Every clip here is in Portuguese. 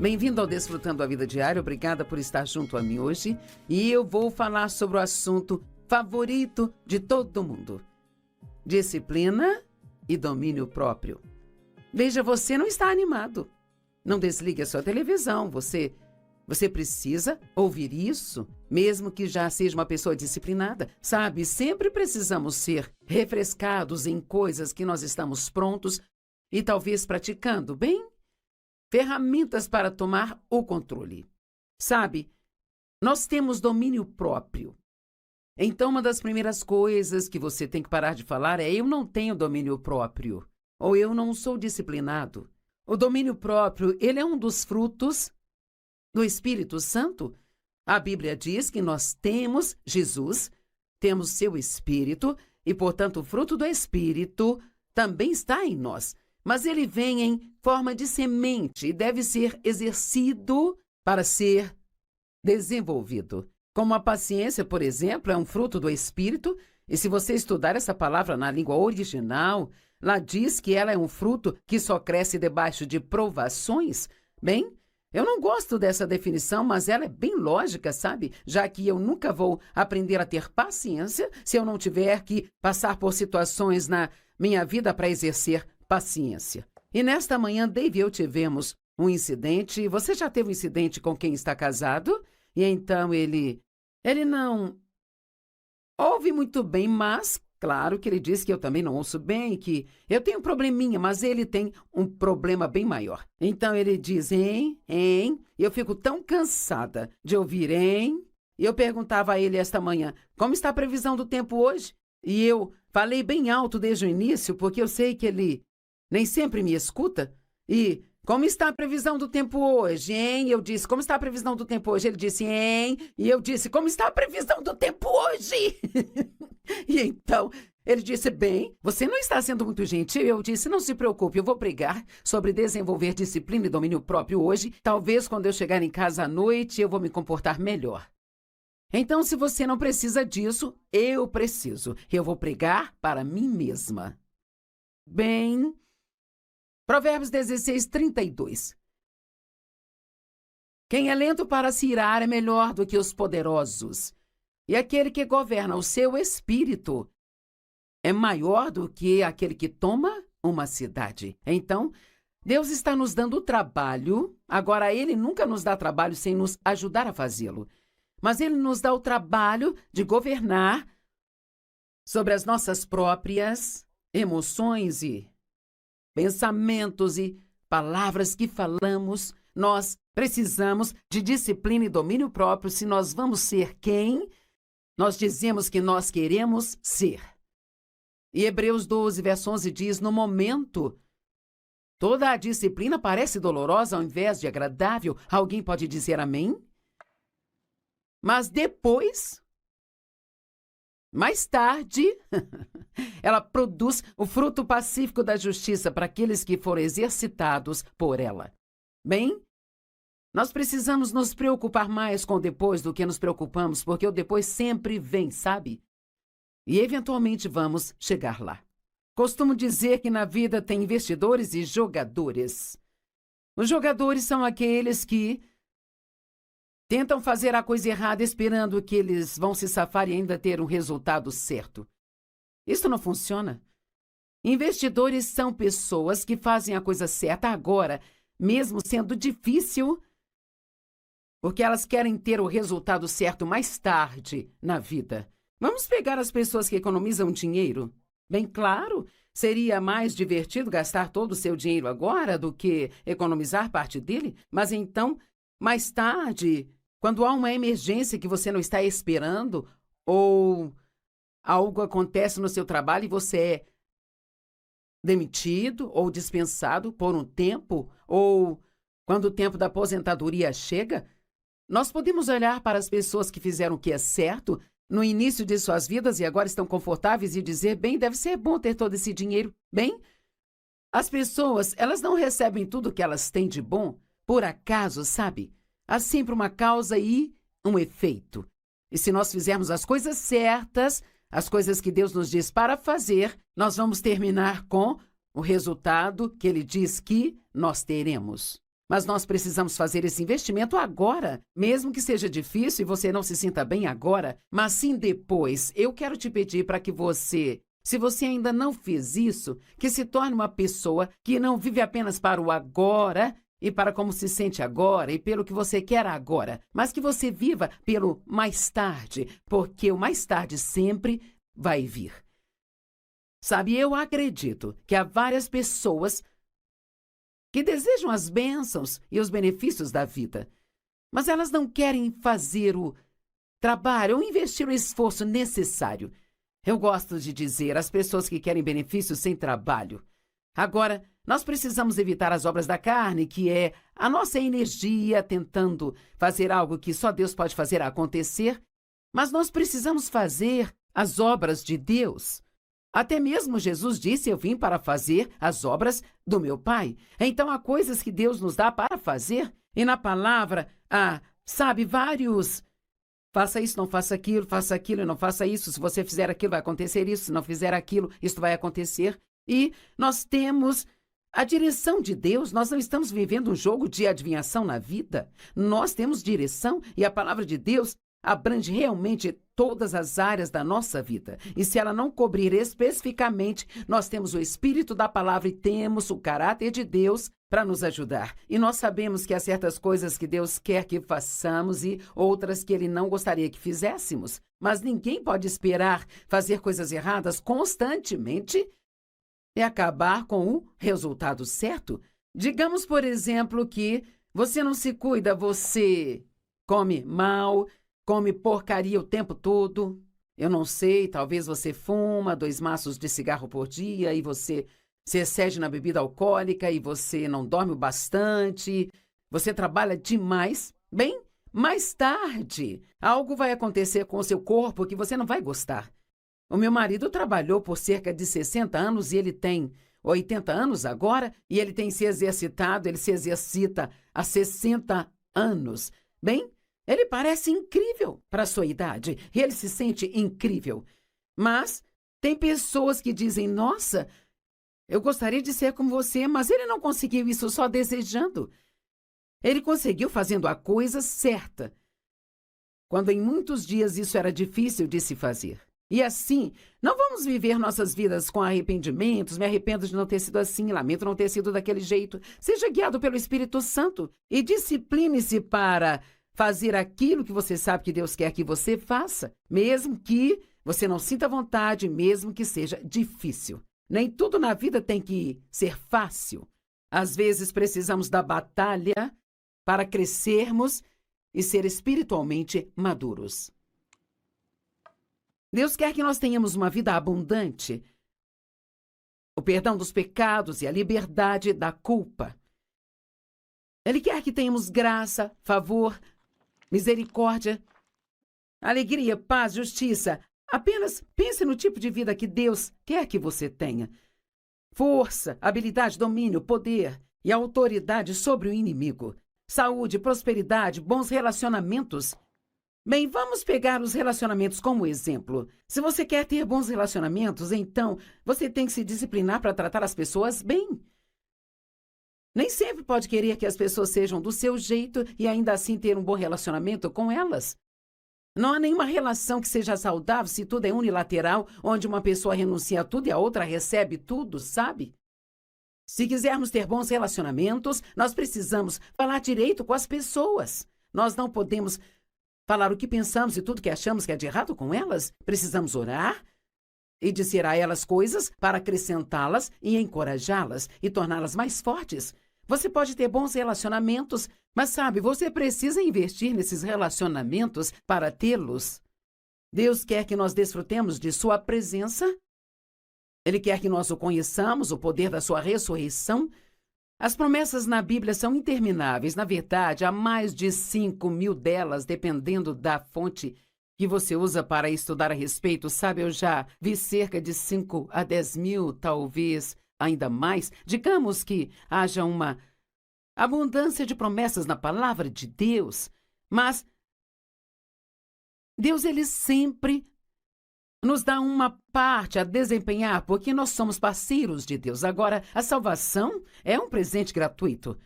Bem-vindo ao Desfrutando a Vida Diária. Obrigada por estar junto a mim hoje. E eu vou falar sobre o assunto favorito de todo mundo: disciplina e domínio próprio. Veja, você não está animado. Não desligue a sua televisão. Você precisa ouvir isso, mesmo que já seja uma pessoa disciplinada. Sabe, sempre precisamos ser refrescados em coisas que nós estamos prontos e talvez praticando bem. Ferramentas para tomar o controle. Sabe, nós temos domínio próprio. Então, uma das primeiras coisas que você tem que parar de falar é: eu não tenho domínio próprio, ou eu não sou disciplinado. O domínio próprio, ele é um dos frutos do Espírito Santo. A Bíblia diz que nós temos Jesus, temos seu Espírito, e, portanto, o fruto do Espírito também está em nós. Mas ele vem em forma de semente e deve ser exercido para ser desenvolvido. Como a paciência, por exemplo, é um fruto do Espírito, e se você estudar essa palavra na língua original, lá diz que ela é um fruto que só cresce debaixo de provações. Bem, eu não gosto dessa definição, mas ela é bem lógica, sabe? Já que eu nunca vou aprender a ter paciência se eu não tiver que passar por situações na minha vida para exercer paciência. E nesta manhã, Dave e eu tivemos um incidente. Você já teve um incidente com quem está casado? E então ele não ouve muito bem, mas claro que ele diz que eu também não ouço bem, que eu tenho um probleminha, mas ele tem um problema bem maior. Então ele diz, hein, e eu fico tão cansada de ouvir, hein? E eu perguntava a ele esta manhã, como está a previsão do tempo hoje? E eu falei bem alto desde o início, porque eu sei que ele nem sempre me escuta. E como está a previsão do tempo hoje, hein? Eu disse, como está a previsão do tempo hoje? Ele disse, hein? E eu disse, como está a previsão do tempo hoje? E então, ele disse, bem, você não está sendo muito gentil. Eu disse, não se preocupe, eu vou pregar sobre desenvolver disciplina e domínio próprio hoje. Talvez quando eu chegar em casa à noite, eu vou me comportar melhor. Então, se você não precisa disso, eu preciso. Eu vou pregar para mim mesma. Bem, Provérbios 16:32. Quem é lento para se irar é melhor do que os poderosos, e aquele que governa o seu espírito é maior do que aquele que toma uma cidade. Então, Deus está nos dando trabalho. Agora, Ele nunca nos dá trabalho sem nos ajudar a fazê-lo. Mas Ele nos dá o trabalho de governar sobre as nossas próprias emoções e pensamentos e palavras que falamos. Nós precisamos de disciplina e domínio próprio se nós vamos ser quem nós dizemos que nós queremos ser. E Hebreus 12, verso 11 diz, no momento, toda a disciplina parece dolorosa ao invés de agradável. Alguém pode dizer amém? Mas depois, mais tarde, ela produz o fruto pacífico da justiça para aqueles que foram exercitados por ela. Bem, nós precisamos nos preocupar mais com o depois do que nos preocupamos, porque o depois sempre vem, sabe? E eventualmente vamos chegar lá. Costumo dizer que na vida tem investidores e jogadores. Os jogadores são aqueles que tentam fazer a coisa errada esperando que eles vão se safar e ainda ter um resultado certo. Isso não funciona. Investidores são pessoas que fazem a coisa certa agora, mesmo sendo difícil, porque elas querem ter o resultado certo mais tarde na vida. Vamos pegar as pessoas que economizam dinheiro? Bem claro, seria mais divertido gastar todo o seu dinheiro agora do que economizar parte dele, mas então, mais tarde, quando há uma emergência que você não está esperando, ou algo acontece no seu trabalho e você é demitido ou dispensado por um tempo, ou quando o tempo da aposentadoria chega, nós podemos olhar para as pessoas que fizeram o que é certo no início de suas vidas e agora estão confortáveis e dizer, bem, deve ser bom ter todo esse dinheiro. Bem, as pessoas, elas não recebem tudo que elas têm de bom por acaso, sabe? Há sempre uma causa e um efeito. E se nós fizermos as coisas certas, as coisas que Deus nos diz para fazer, nós vamos terminar com o resultado que Ele diz que nós teremos. Mas nós precisamos fazer esse investimento agora, mesmo que seja difícil e você não se sinta bem agora, mas sim depois. Eu quero te pedir para que você, se você ainda não fez isso, que se torne uma pessoa que não vive apenas para o agora e para como se sente agora e pelo que você quer agora, mas que você viva pelo mais tarde, porque o mais tarde sempre vai vir. Sabe, eu acredito que há várias pessoas que desejam as bênçãos e os benefícios da vida, mas elas não querem fazer o trabalho ou investir o esforço necessário. Eu gosto de dizer às pessoas que querem benefícios sem trabalho. Agora, nós precisamos evitar as obras da carne, que é a nossa energia tentando fazer algo que só Deus pode fazer acontecer, mas nós precisamos fazer as obras de Deus. Até mesmo Jesus disse: eu vim para fazer as obras do meu Pai. Então, há coisas que Deus nos dá para fazer, e na palavra há, vários: faça isso, não faça aquilo e não faça isso. Se você fizer aquilo, vai acontecer isso. Se não fizer aquilo, isso vai acontecer. E nós temos a direção de Deus. Nós não estamos vivendo um jogo de adivinhação na vida. Nós temos direção e a palavra de Deus abrange realmente todas as áreas da nossa vida. E se ela não cobrir especificamente, nós temos o Espírito da palavra e temos o caráter de Deus para nos ajudar. E nós sabemos que há certas coisas que Deus quer que façamos e outras que Ele não gostaria que fizéssemos. Mas ninguém pode esperar fazer coisas erradas constantemente e acabar com o resultado certo. Digamos, por exemplo, que você não se cuida, você come mal, come porcaria o tempo todo. Eu não sei, talvez você fuma 2 maços de cigarro por dia e você se excede na bebida alcoólica e você não dorme o bastante, você trabalha demais. Bem, mais tarde, algo vai acontecer com o seu corpo que você não vai gostar. O meu marido trabalhou por cerca de 60 anos e ele tem 80 anos agora e ele tem se exercitado, ele se exercita há 60 anos. Bem, ele parece incrível para a sua idade e ele se sente incrível. Mas tem pessoas que dizem: nossa, eu gostaria de ser como você, mas ele não conseguiu isso só desejando. Ele conseguiu fazendo a coisa certa, quando em muitos dias isso era difícil de se fazer. E assim, não vamos viver nossas vidas com arrependimentos. Me arrependo de não ter sido assim, lamento não ter sido daquele jeito. Seja guiado pelo Espírito Santo e discipline-se para fazer aquilo que você sabe que Deus quer que você faça, mesmo que você não sinta vontade, mesmo que seja difícil. Nem tudo na vida tem que ser fácil. Às vezes precisamos da batalha para crescermos e ser espiritualmente maduros. Deus quer que nós tenhamos uma vida abundante, o perdão dos pecados e a liberdade da culpa. Ele quer que tenhamos graça, favor, misericórdia, alegria, paz, justiça. Apenas pense no tipo de vida que Deus quer que você tenha. Força, habilidade, domínio, poder e autoridade sobre o inimigo. Saúde, prosperidade, bons relacionamentos. Bem, vamos pegar os relacionamentos como exemplo. Se você quer ter bons relacionamentos, então você tem que se disciplinar para tratar as pessoas bem. Nem sempre pode querer que as pessoas sejam do seu jeito e ainda assim ter um bom relacionamento com elas. Não há nenhuma relação que seja saudável se tudo é unilateral, onde uma pessoa renuncia a tudo e a outra recebe tudo, sabe? Se quisermos ter bons relacionamentos, nós precisamos falar direito com as pessoas. Nós não podemos falar o que pensamos e tudo que achamos que é de errado com elas. Precisamos orar e dizer a elas coisas para acrescentá-las e encorajá-las e torná-las mais fortes. Você pode ter bons relacionamentos, mas sabe, você precisa investir nesses relacionamentos para tê-los. Deus quer que nós desfrutemos de sua presença. Ele quer que nós o conheçamos, o poder da sua ressurreição. As promessas na Bíblia são intermináveis. Na verdade, há mais de 5.000 delas, dependendo da fonte que você usa para estudar a respeito. Sabe, eu já vi cerca de 5 a 10 mil, talvez ainda mais. Digamos que haja uma abundância de promessas na palavra de Deus, mas Deus, ele sempre nos dá uma parte a desempenhar, porque nós somos parceiros de Deus. Agora, a salvação é um presente gratuito.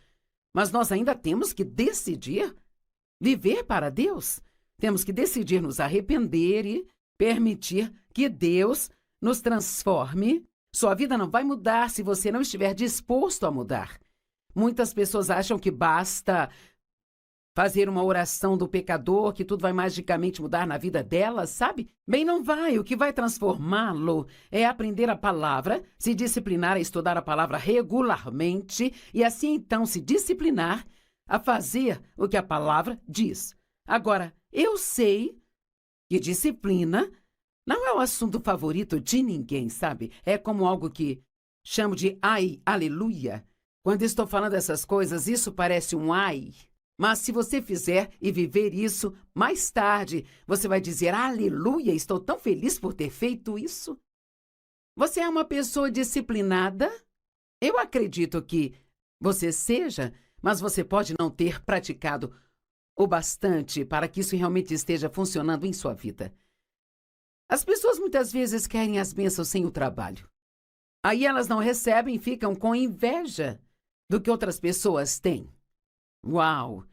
Mas nós ainda temos que decidir viver para Deus. Temos que decidir nos arrepender e permitir que Deus nos transforme. Sua vida não vai mudar se você não estiver disposto a mudar. Muitas pessoas acham que basta fazer uma oração do pecador, que tudo vai magicamente mudar na vida dela, sabe? Bem, não vai. O que vai transformá-lo é aprender a palavra, se disciplinar a estudar a palavra regularmente e assim então se disciplinar a fazer o que a palavra diz. Agora, eu sei que disciplina não é o assunto favorito de ninguém, sabe? É como algo que chamo de ai, aleluia. Quando estou falando essas coisas, isso parece um ai. Mas se você fizer e viver isso, mais tarde, você vai dizer, aleluia, estou tão feliz por ter feito isso. Você é uma pessoa disciplinada? Eu acredito que você seja, mas você pode não ter praticado o bastante para que isso realmente esteja funcionando em sua vida. As pessoas muitas vezes querem as bênçãos sem o trabalho. Aí elas não recebem e ficam com inveja do que outras pessoas têm. Uau!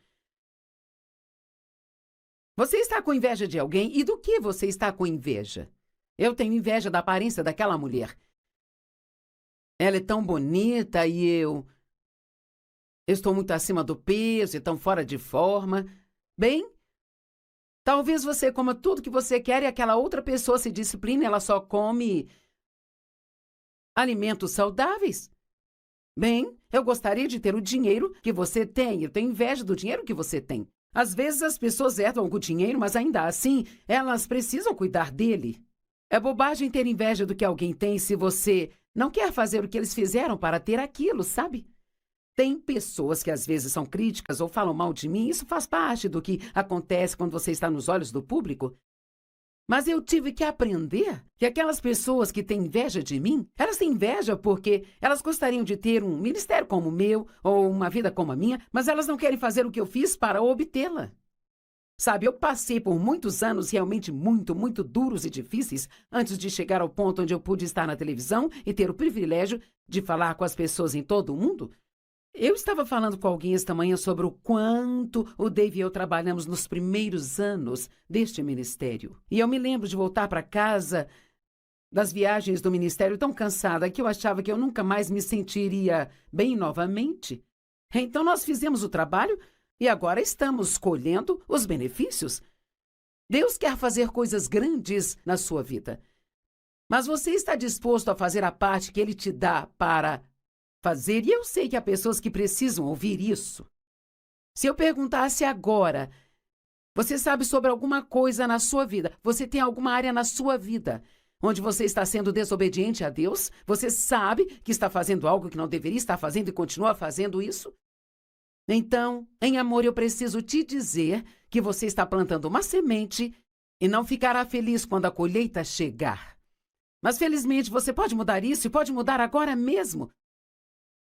Você está com inveja de alguém? E do que você está com inveja? Eu tenho inveja da aparência daquela mulher. Ela é tão bonita e eu estou muito acima do peso e tão fora de forma. Bem, talvez você coma tudo que você quer e aquela outra pessoa se discipline, ela só come alimentos saudáveis. Bem, eu gostaria de ter o dinheiro que você tem. Eu tenho inveja do dinheiro que você tem. Às vezes as pessoas herdam algum dinheiro, mas ainda assim, elas precisam cuidar dele. É bobagem ter inveja do que alguém tem se você não quer fazer o que eles fizeram para ter aquilo, sabe? Tem pessoas que às vezes são críticas ou falam mal de mim. Isso faz parte do que acontece quando você está nos olhos do público. Mas eu tive que aprender que aquelas pessoas que têm inveja de mim, elas têm inveja porque elas gostariam de ter um ministério como o meu ou uma vida como a minha, mas elas não querem fazer o que eu fiz para obtê-la. Sabe, eu passei por muitos anos realmente muito duros e difíceis antes de chegar ao ponto onde eu pude estar na televisão e ter o privilégio de falar com as pessoas em todo o mundo. Eu estava falando com alguém esta manhã sobre o quanto o Dave e eu trabalhamos nos primeiros anos deste ministério. E eu me lembro de voltar para casa das viagens do ministério tão cansada que eu achava que eu nunca mais me sentiria bem novamente. Então nós fizemos o trabalho e agora estamos colhendo os benefícios. Deus quer fazer coisas grandes na sua vida. Mas você está disposto a fazer a parte que Ele te dá para fazer? E eu sei que há pessoas que precisam ouvir isso. Se eu perguntasse agora, você sabe sobre alguma coisa na sua vida? Você tem alguma área na sua vida onde você está sendo desobediente a Deus? Você sabe que está fazendo algo que não deveria estar fazendo e continua fazendo isso? Então, em amor, eu preciso te dizer que você está plantando uma semente e não ficará feliz quando a colheita chegar. Mas, felizmente, você pode mudar isso e pode mudar agora mesmo.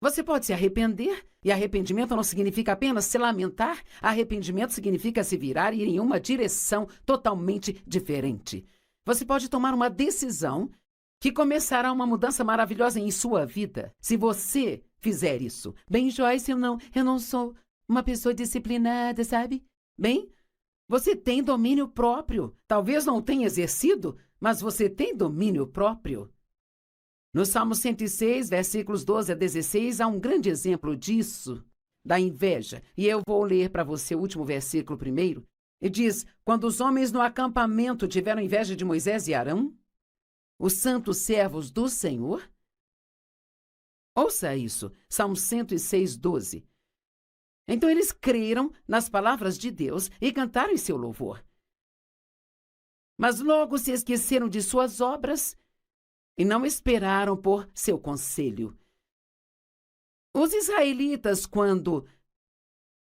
Você pode se arrepender, e arrependimento não significa apenas se lamentar. Arrependimento significa se virar e ir em uma direção totalmente diferente. Você pode tomar uma decisão que começará uma mudança maravilhosa em sua vida, se você fizer isso. Bem, Joyce, eu não sou uma pessoa disciplinada, sabe? Bem, você tem domínio próprio. Talvez não tenha exercido, mas você tem domínio próprio. No Salmo 106, versículos 12 a 16, há um grande exemplo disso, da inveja. E eu vou ler para você o último versículo primeiro. E diz, quando os homens no acampamento tiveram inveja de Moisés e Arão, os santos servos do Senhor. Ouça isso, Salmo 106, 12. Então eles creram nas palavras de Deus e cantaram em seu louvor. Mas logo se esqueceram de suas obras e não esperaram por seu conselho. Os israelitas, quando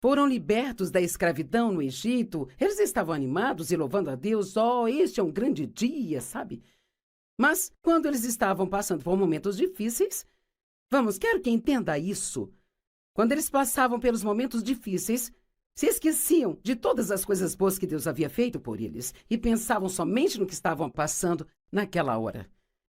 foram libertos da escravidão no Egito, eles estavam animados e louvando a Deus. Oh, este é um grande dia, sabe? Mas quando eles estavam passando por momentos difíceis, quero que entenda isso. Quando eles passavam pelos momentos difíceis, se esqueciam de todas as coisas boas que Deus havia feito por eles e pensavam somente no que estavam passando naquela hora.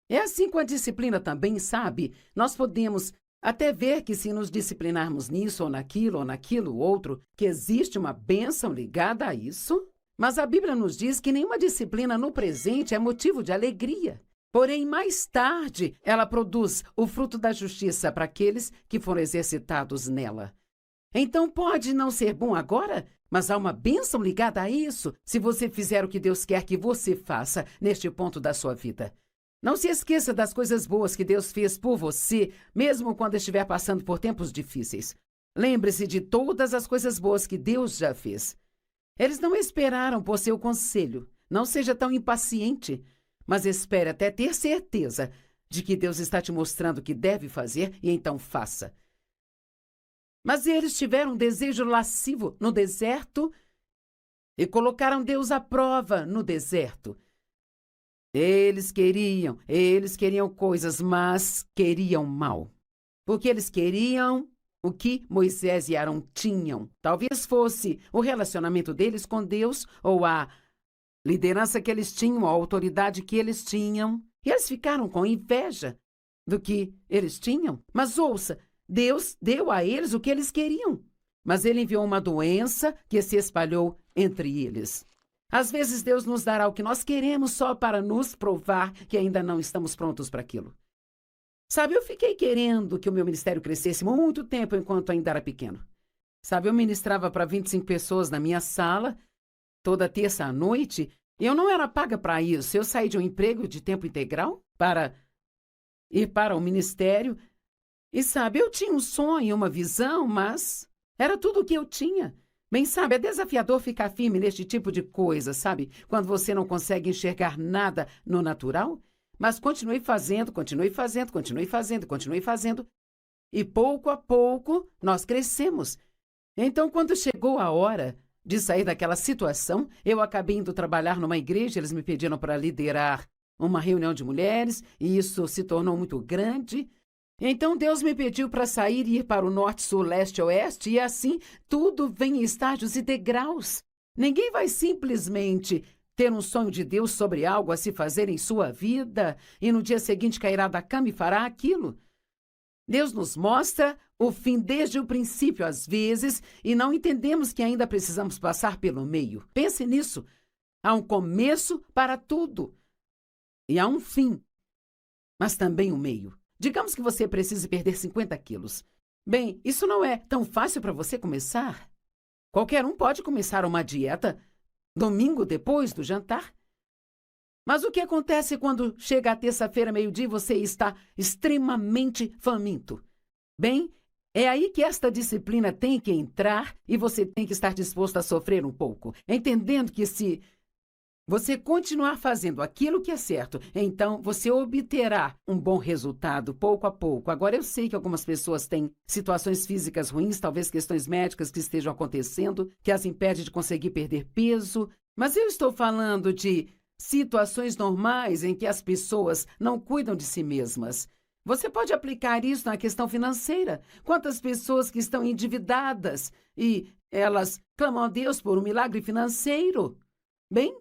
É assim com a disciplina também, sabe? Nós podemos até ver que se nos disciplinarmos nisso ou naquilo outro, que existe uma bênção ligada a isso. Mas a Bíblia nos diz que nenhuma disciplina no presente é motivo de alegria. Porém, mais tarde, ela produz o fruto da justiça para aqueles que foram exercitados nela. Então, pode não ser bom agora, mas há uma bênção ligada a isso, se você fizer o que Deus quer que você faça neste ponto da sua vida. Não se esqueça das coisas boas que Deus fez por você, mesmo quando estiver passando por tempos difíceis. Lembre-se de todas as coisas boas que Deus já fez. Eles não esperaram por seu conselho. Não seja tão impaciente, mas espere até ter certeza de que Deus está te mostrando o que deve fazer e então faça. Mas eles tiveram um desejo lascivo no deserto e colocaram Deus à prova no deserto. Eles queriam coisas, mas queriam mal. Porque eles queriam o que Moisés e Arão tinham. Talvez fosse o relacionamento deles com Deus ou a liderança que eles tinham, a autoridade que eles tinham. E eles ficaram com inveja do que eles tinham. Mas ouça, Deus deu a eles o que eles queriam. Mas ele enviou uma doença que se espalhou entre eles. Às vezes Deus nos dará o que nós queremos só para nos provar que ainda não estamos prontos para aquilo. Sabe, eu fiquei querendo que o meu ministério crescesse muito tempo enquanto ainda era pequeno. Sabe, eu ministrava para 25 pessoas na minha sala, toda terça à noite, e eu não era paga para isso. Eu saí de um emprego de tempo integral para ir para o ministério. E sabe, eu tinha um sonho, uma visão, mas era tudo o que eu tinha. Bem, sabe, é desafiador ficar firme neste tipo de coisa, sabe? Quando você não consegue enxergar nada no natural. Mas continuei fazendo. E pouco a pouco nós crescemos. Então, quando chegou a hora de sair daquela situação, eu acabei indo trabalhar numa igreja. Eles me pediram para liderar uma reunião de mulheres e isso se tornou muito grande. Então, Deus me pediu para sair e ir para o norte, sul, leste, oeste, e assim tudo vem em estágios e degraus. Ninguém vai simplesmente ter um sonho de Deus sobre algo a se fazer em sua vida e no dia seguinte cairá da cama e fará aquilo. Deus nos mostra o fim desde o princípio, às vezes, e não entendemos que ainda precisamos passar pelo meio. Pense nisso. Há um começo para tudo. E há um fim, mas também um meio. Digamos que você precise perder 50 quilos. Bem, isso não é tão fácil para você começar. Qualquer um pode começar uma dieta domingo depois do jantar. Mas o que acontece quando chega a terça-feira, meio-dia, e você está extremamente faminto? Bem, é aí que esta disciplina tem que entrar e você tem que estar disposto a sofrer um pouco, entendendo que se você continuar fazendo aquilo que é certo, então você obterá um bom resultado pouco a pouco. Agora, eu sei que algumas pessoas têm situações físicas ruins, talvez questões médicas que estejam acontecendo, que as impede de conseguir perder peso, mas eu estou falando de situações normais em que as pessoas não cuidam de si mesmas. Você pode aplicar isso na questão financeira. Quantas pessoas que estão endividadas e elas clamam a Deus por um milagre financeiro? Bem,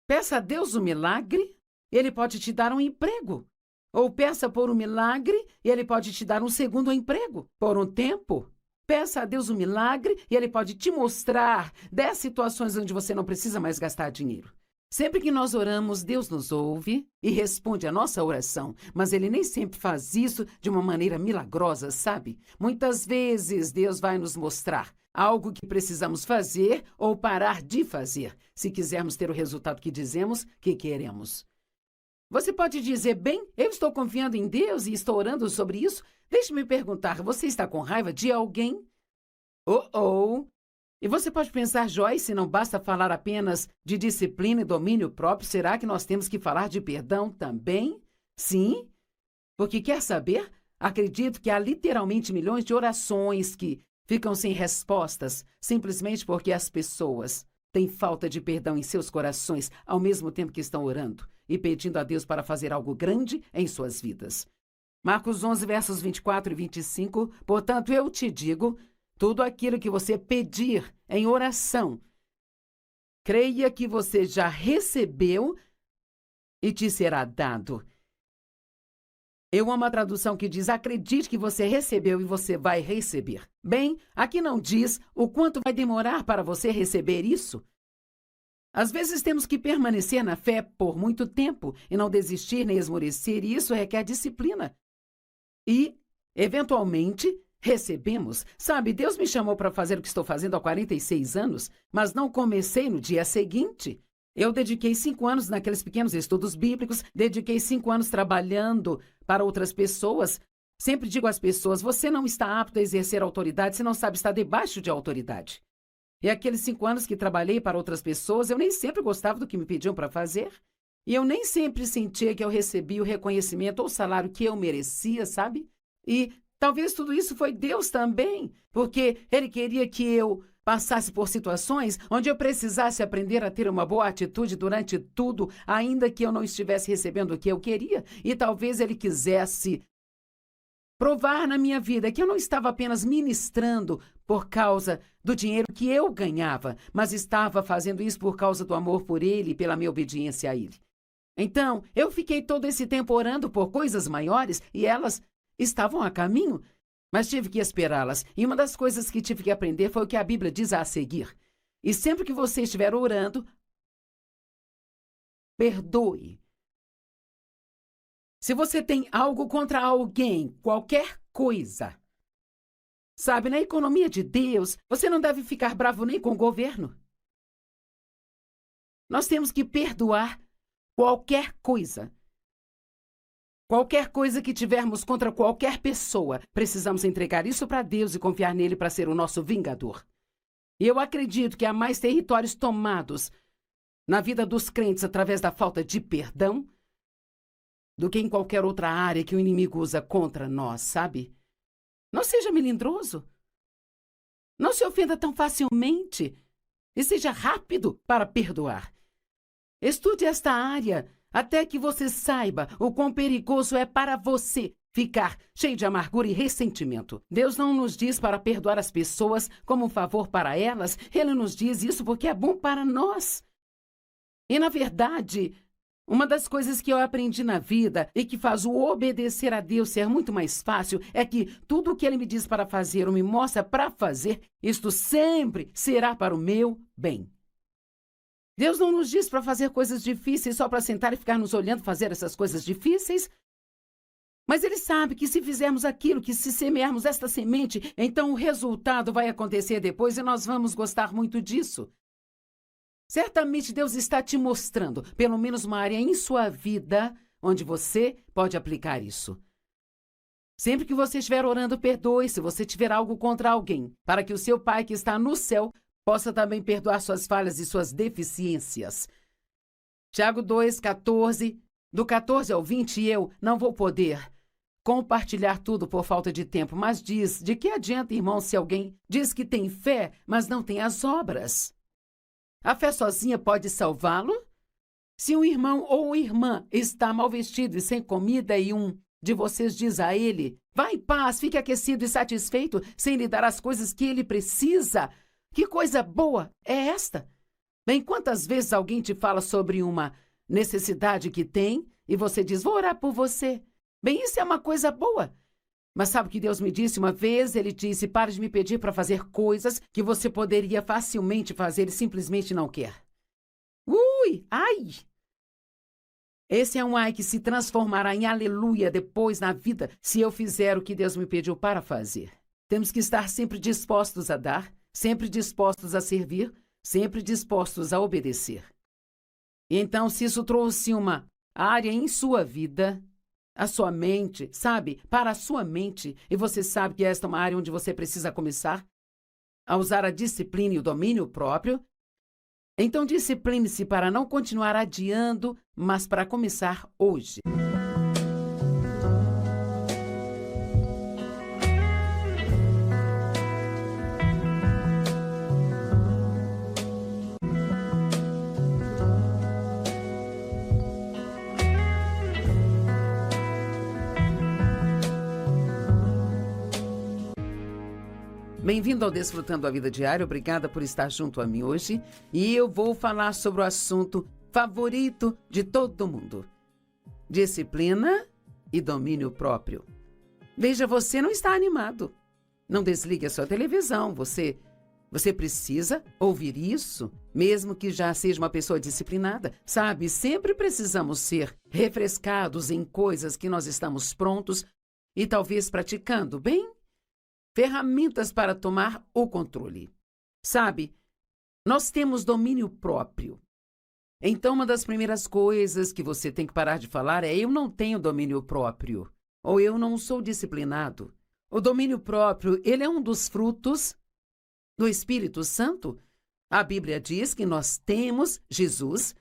peça a Deus um milagre, Ele pode te dar um emprego. Ou peça por um milagre e Ele pode te dar um segundo emprego por um tempo. Peça a Deus um milagre e Ele pode te mostrar 10 situações onde você não precisa mais gastar dinheiro. Sempre que nós oramos, Deus nos ouve e responde a nossa oração, mas Ele nem sempre faz isso de uma maneira milagrosa, sabe? Muitas vezes Deus vai nos mostrar algo que precisamos fazer ou parar de fazer, se quisermos ter o resultado que dizemos que queremos. Você pode dizer, bem, eu estou confiando em Deus e estou orando sobre isso. Deixe-me perguntar, você está com raiva de alguém? E você pode pensar, Joyce, não basta falar apenas de disciplina e domínio próprio, será que nós temos que falar de perdão também? Sim, porque quer saber? Acredito que há literalmente milhões de orações que ficam sem respostas, simplesmente porque as pessoas têm falta de perdão em seus corações, ao mesmo tempo que estão orando e pedindo a Deus para fazer algo grande em suas vidas. Marcos 11, versos 24 e 25, portanto, eu te digo, tudo aquilo que você pedir em oração, creia que você já recebeu e te será dado. Eu amo a tradução que diz: acredite que você recebeu e você vai receber. Bem, aqui não diz o quanto vai demorar para você receber isso. Às vezes temos que permanecer na fé por muito tempo e não desistir nem esmorecer, e isso requer disciplina. E, eventualmente, recebemos. Sabe, Deus me chamou para fazer o que estou fazendo há 46 anos, mas não comecei no dia seguinte. Eu dediquei 5 anos naqueles pequenos estudos bíblicos, dediquei 5 anos trabalhando para outras pessoas. Sempre digo às pessoas: você não está apto a exercer autoridade se não sabe estar debaixo de autoridade. E aqueles 5 anos que trabalhei para outras pessoas, eu nem sempre gostava do que me pediam para fazer. E eu nem sempre sentia que eu recebia o reconhecimento ou o salário que eu merecia, sabe? E talvez tudo isso foi Deus também, porque Ele queria que eu passasse por situações onde eu precisasse aprender a ter uma boa atitude durante tudo, ainda que eu não estivesse recebendo o que eu queria. E talvez Ele quisesse provar na minha vida que eu não estava apenas ministrando por causa do dinheiro que eu ganhava, mas estava fazendo isso por causa do amor por Ele e pela minha obediência a Ele. Então, eu fiquei todo esse tempo orando por coisas maiores e elas estavam a caminho, mas tive que esperá-las. E uma das coisas que tive que aprender foi o que a Bíblia diz a seguir. E sempre que você estiver orando, perdoe. Se você tem algo contra alguém, qualquer coisa, sabe, na economia de Deus, você não deve ficar bravo nem com o governo. Nós temos que perdoar qualquer coisa. Qualquer coisa que tivermos contra qualquer pessoa, precisamos entregar isso para Deus e confiar nele para ser o nosso vingador. E eu acredito que há mais territórios tomados na vida dos crentes através da falta de perdão do que em qualquer outra área que o inimigo usa contra nós, sabe? Não seja melindroso. Não se ofenda tão facilmente. E seja rápido para perdoar. Estude esta área até que você saiba o quão perigoso é para você ficar cheio de amargura e ressentimento. Deus não nos diz para perdoar as pessoas como um favor para elas. Ele nos diz isso porque é bom para nós. E, na verdade, uma das coisas que eu aprendi na vida e que faz o obedecer a Deus ser muito mais fácil é que tudo o que Ele me diz para fazer ou me mostra para fazer, isto sempre será para o meu bem. Deus não nos diz para fazer coisas difíceis só para sentar e ficar nos olhando fazer essas coisas difíceis. Mas Ele sabe que se fizermos aquilo, que se semearmos esta semente, então o resultado vai acontecer depois e nós vamos gostar muito disso. Certamente Deus está te mostrando, pelo menos uma área em sua vida, onde você pode aplicar isso. Sempre que você estiver orando, perdoe se você tiver algo contra alguém, para que o seu Pai que está no céu possa também perdoar suas falhas e suas deficiências. Tiago 2:14, do 14 ao 20, eu não vou poder compartilhar tudo por falta de tempo, mas diz: de que adianta, irmão, se alguém diz que tem fé, mas não tem as obras? A fé sozinha pode salvá-lo? Se um irmão ou irmã está mal vestido e sem comida e um de vocês diz a ele: vá em paz, fique aquecido e satisfeito, sem lhe dar as coisas que ele precisa, que coisa boa é esta? Bem, quantas vezes alguém te fala sobre uma necessidade que tem e você diz: vou orar por você. Bem, isso é uma coisa boa. Mas sabe o que Deus me disse uma vez? Ele disse: pare de me pedir para fazer coisas que você poderia facilmente fazer e simplesmente não quer. Ui, ai! Esse é um ai que se transformará em aleluia depois na vida se eu fizer o que Deus me pediu para fazer. Temos que estar sempre dispostos a dar, sempre dispostos a servir, sempre dispostos a obedecer. E então, se isso trouxe uma área em sua vida, a sua mente, sabe, para a sua mente, e você sabe que esta é uma área onde você precisa começar a usar a disciplina e o domínio próprio, então discipline-se para não continuar adiando, mas para começar hoje. Bem-vindo ao Desfrutando a Vida Diária, obrigada por estar junto a mim hoje. E eu vou falar sobre o assunto favorito de todo mundo: disciplina e domínio próprio. Veja, você não está animado. Não desligue a sua televisão. Você precisa ouvir isso, mesmo que já seja uma pessoa disciplinada. Sabe, sempre precisamos ser refrescados em coisas que nós estamos prontos e talvez praticando, bem? Ferramentas para tomar o controle. Sabe, nós temos domínio próprio. Então, uma das primeiras coisas que você tem que parar de falar é: eu não tenho domínio próprio, ou eu não sou disciplinado. O domínio próprio, ele é um dos frutos do Espírito Santo. A Bíblia diz que nós temos Jesus,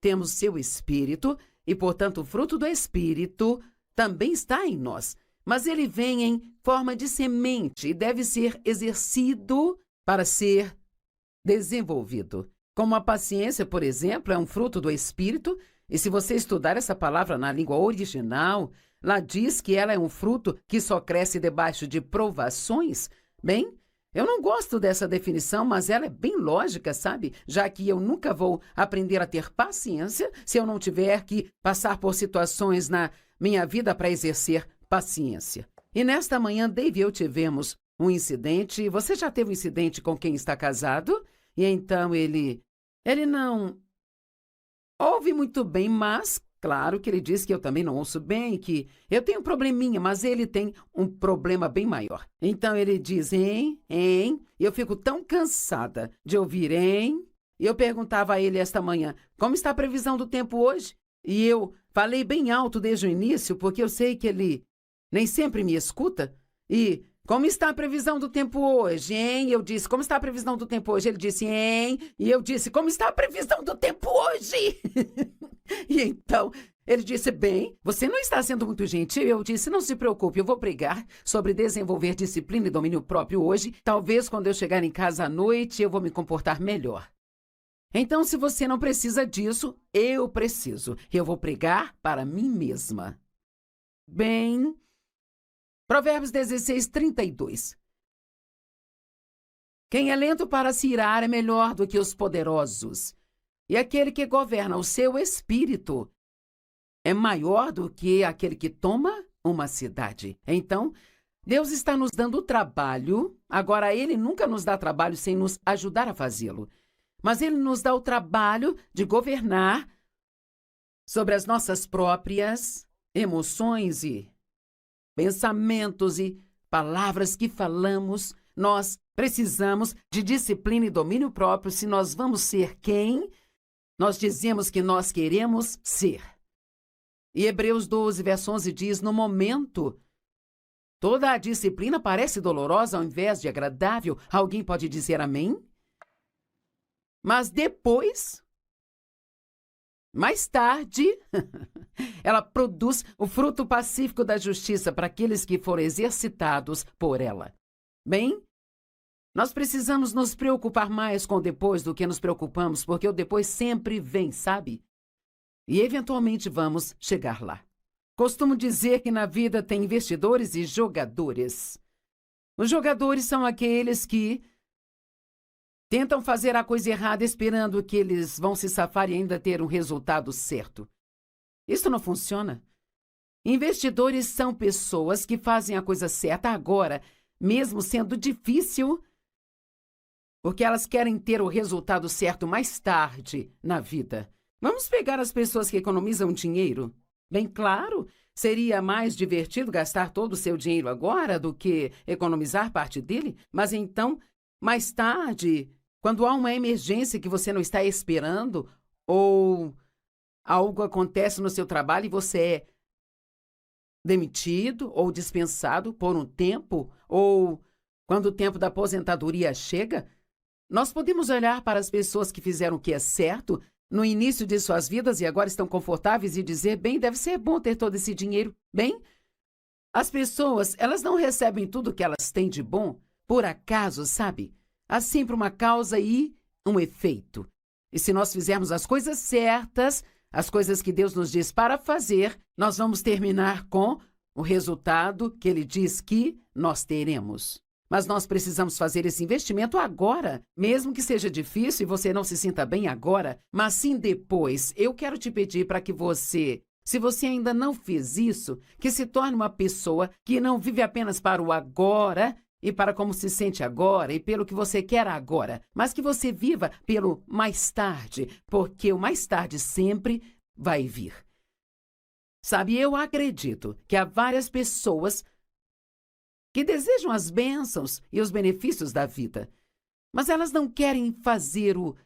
temos seu Espírito, e, portanto, o fruto do Espírito também está em nós. Mas ele vem em forma de semente e deve ser exercido para ser desenvolvido. Como a paciência, por exemplo, é um fruto do Espírito, e se você estudar essa palavra na língua original, lá diz que ela é um fruto que só cresce debaixo de provações. Bem, eu não gosto dessa definição, mas ela é bem lógica, sabe? Já que eu nunca vou aprender a ter paciência se eu não tiver que passar por situações na minha vida para exercer paciência. E nesta manhã, Dave e eu tivemos um incidente. Você já teve um incidente com quem está casado? E então ele não ouve muito bem, mas claro que ele diz que eu também não ouço bem, que eu tenho um probleminha, mas ele tem um problema bem maior. Então ele diz, hein, e eu fico tão cansada de ouvir, hein? E eu perguntava a ele esta manhã, como está a previsão do tempo hoje? E eu falei bem alto desde o início, porque eu sei que ele nem sempre me escuta. E como está a previsão do tempo hoje, hein? Eu disse, como está a previsão do tempo hoje? Ele disse, hein? E eu disse, como está a previsão do tempo hoje? E então, ele disse, bem, você não está sendo muito gentil. Eu disse, não se preocupe, eu vou pregar sobre desenvolver disciplina e domínio próprio hoje. Talvez quando eu chegar em casa à noite, eu vou me comportar melhor. Então, se você não precisa disso, eu preciso. Eu vou pregar para mim mesma. Bem, Provérbios 16:32. Quem é lento para se irar é melhor do que os poderosos, e aquele que governa o seu espírito é maior do que aquele que toma uma cidade. Então, Deus está nos dando trabalho. Agora, Ele nunca nos dá trabalho sem nos ajudar a fazê-lo. Mas Ele nos dá o trabalho de governar sobre as nossas próprias emoções e pensamentos e palavras que falamos. Nós precisamos de disciplina e domínio próprio se nós vamos ser quem nós dizemos que nós queremos ser. E Hebreus 12, verso 11 diz, no momento, toda a disciplina parece dolorosa ao invés de agradável. Alguém pode dizer amém? Mas depois, mais tarde, ela produz o fruto pacífico da justiça para aqueles que foram exercitados por ela. Bem, nós precisamos nos preocupar mais com o depois do que nos preocupamos, porque o depois sempre vem, sabe? E eventualmente vamos chegar lá. Costumo dizer que na vida tem investidores e jogadores. Os jogadores são aqueles que tentam fazer a coisa errada esperando que eles vão se safar e ainda ter um resultado certo. Isso não funciona. Investidores são pessoas que fazem a coisa certa agora, mesmo sendo difícil, porque elas querem ter o resultado certo mais tarde na vida. Vamos pegar as pessoas que economizam dinheiro? Bem claro, seria mais divertido gastar todo o seu dinheiro agora do que economizar parte dele, mas então, mais tarde, quando há uma emergência que você não está esperando, ou algo acontece no seu trabalho e você é demitido ou dispensado por um tempo, ou quando o tempo da aposentadoria chega, nós podemos olhar para as pessoas que fizeram o que é certo no início de suas vidas e agora estão confortáveis e dizer, bem, deve ser bom ter todo esse dinheiro. Bem, as pessoas, elas não recebem tudo que elas têm de bom por acaso, sabe? Há sempre uma causa e um efeito. E se nós fizermos as coisas certas, as coisas que Deus nos diz para fazer, nós vamos terminar com o resultado que Ele diz que nós teremos. Mas nós precisamos fazer esse investimento agora, mesmo que seja difícil e você não se sinta bem agora, mas sim depois. Eu quero te pedir para que você Se você ainda não fez isso, que se torne uma pessoa que não vive apenas para o agora e para como se sente agora e pelo que você quer agora, mas que você viva pelo mais tarde, porque o mais tarde sempre vai vir. Sabe, eu acredito que há várias pessoas que desejam as bênçãos e os benefícios da vida, mas elas não querem fazer o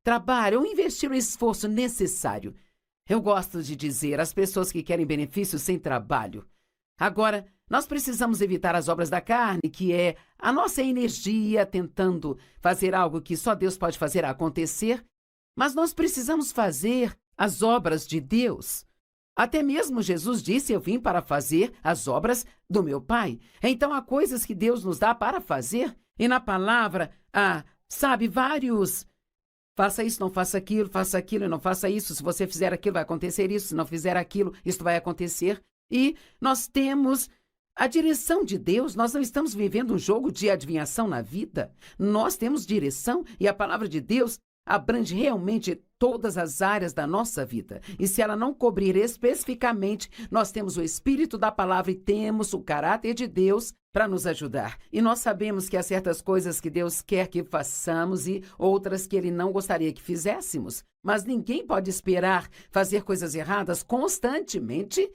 trabalho ou investir o esforço necessário. Eu gosto de dizer às pessoas que querem benefícios sem trabalho. Agora, nós precisamos evitar as obras da carne, que é a nossa energia tentando fazer algo que só Deus pode fazer acontecer, mas nós precisamos fazer as obras de Deus. Até mesmo Jesus disse: eu vim para fazer as obras do meu Pai. Então, há coisas que Deus nos dá para fazer, e na palavra há, vários: faça isso, não faça aquilo e não faça isso. Se você fizer aquilo, vai acontecer isso. Se não fizer aquilo, isso vai acontecer. E nós temos a direção de Deus. Nós não estamos vivendo um jogo de adivinhação na vida. Nós temos direção e a palavra de Deus abrange realmente todas as áreas da nossa vida. E se ela não cobrir especificamente, nós temos o Espírito da palavra e temos o caráter de Deus para nos ajudar. E nós sabemos que há certas coisas que Deus quer que façamos e outras que Ele não gostaria que fizéssemos. Mas ninguém pode esperar fazer coisas erradas constantemente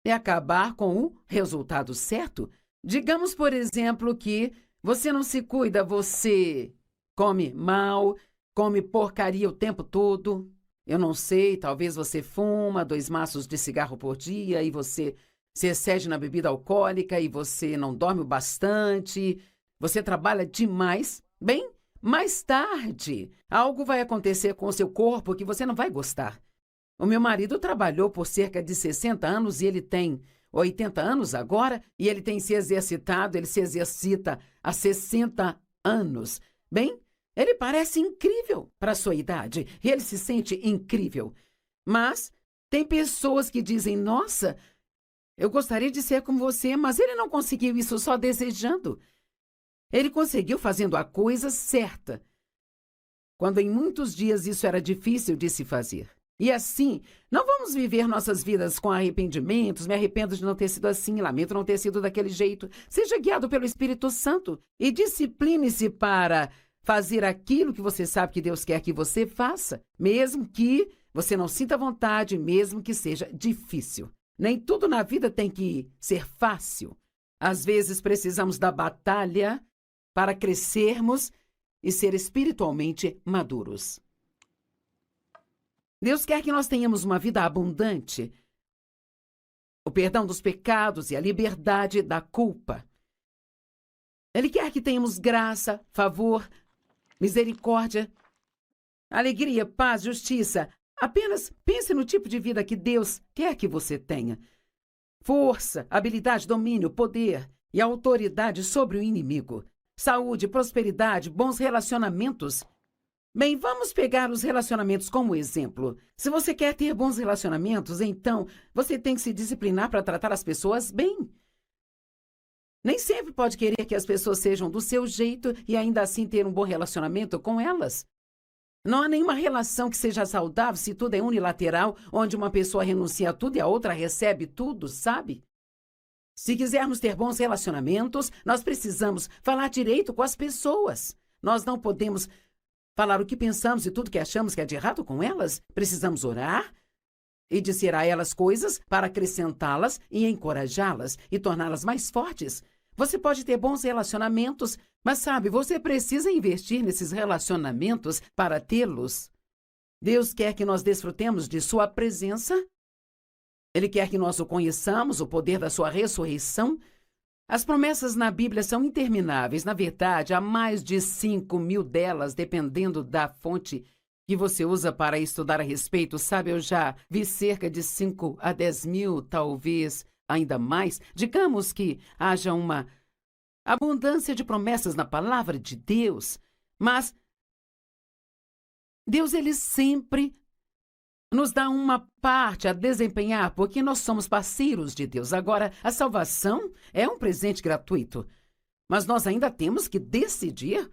e acabar com o resultado certo. Digamos, por exemplo, que você não se cuida, você come mal, come porcaria o tempo todo. Eu não sei, talvez você fuma 2 maços de cigarro por dia e você se excede na bebida alcoólica e você não dorme o bastante, você trabalha demais. Bem, mais tarde, algo vai acontecer com o seu corpo que você não vai gostar. O meu marido trabalhou por cerca de 60 anos e ele tem 80 anos agora e ele tem se exercitado, ele se exercita há 60 anos. Bem, ele parece incrível para a sua idade e ele se sente incrível. Mas tem pessoas que dizem: nossa, eu gostaria de ser como você, mas ele não conseguiu isso só desejando. Ele conseguiu fazendo a coisa certa, quando em muitos dias isso era difícil de se fazer. E assim, não vamos viver nossas vidas com arrependimentos. Me arrependo de não ter sido assim, lamento não ter sido daquele jeito. Seja guiado pelo Espírito Santo e discipline-se para fazer aquilo que você sabe que Deus quer que você faça, mesmo que você não sinta vontade, mesmo que seja difícil. Nem tudo na vida tem que ser fácil. Às vezes precisamos da batalha para crescermos e ser espiritualmente maduros. Deus quer que nós tenhamos uma vida abundante, o perdão dos pecados e a liberdade da culpa. Ele quer que tenhamos graça, favor, misericórdia, alegria, paz, justiça. Apenas pense no tipo de vida que Deus quer que você tenha. Força, habilidade, domínio, poder e autoridade sobre o inimigo. Saúde, prosperidade, bons relacionamentos. Bem, vamos pegar os relacionamentos como exemplo. Se você quer ter bons relacionamentos, então você tem que se disciplinar para tratar as pessoas bem. Nem sempre pode querer que as pessoas sejam do seu jeito e ainda assim ter um bom relacionamento com elas. Não há nenhuma relação que seja saudável se tudo é unilateral, onde uma pessoa renuncia a tudo e a outra recebe tudo, sabe? Se quisermos ter bons relacionamentos, nós precisamos falar direito com as pessoas. Nós não podemos falar o que pensamos e tudo que achamos que é de errado com elas. Precisamos orar e dizer a elas coisas para acrescentá-las e encorajá-las e torná-las mais fortes. Você pode ter bons relacionamentos, mas sabe, você precisa investir nesses relacionamentos para tê-los. Deus quer que nós desfrutemos de sua presença. Ele quer que nós o conheçamos, o poder da sua ressurreição. As promessas na Bíblia são intermináveis. Na verdade, há mais de 5.000 delas, dependendo da fonte que você usa para estudar a respeito. Sabe, eu já vi cerca de 5 a 10 mil, talvez ainda mais. Digamos que haja uma abundância de promessas na palavra de Deus, mas Deus, ele sempre nos dá uma parte a desempenhar, porque nós somos parceiros de Deus. Agora, a salvação é um presente gratuito, mas nós ainda temos que decidir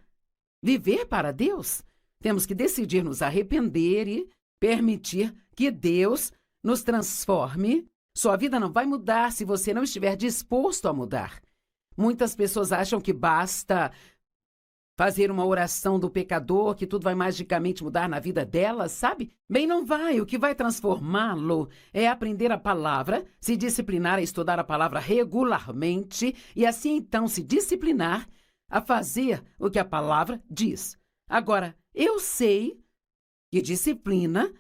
viver para Deus. Temos que decidir nos arrepender e permitir que Deus nos transforme, sua vida não vai mudar se você não estiver disposto a mudar. Muitas pessoas acham que basta fazer uma oração do pecador, que tudo vai magicamente mudar na vida dela, sabe? Bem, não vai. O que vai transformá-lo é aprender a palavra, se disciplinar a estudar a palavra regularmente e assim então se disciplinar a fazer o que a palavra diz. Agora, eu sei que disciplina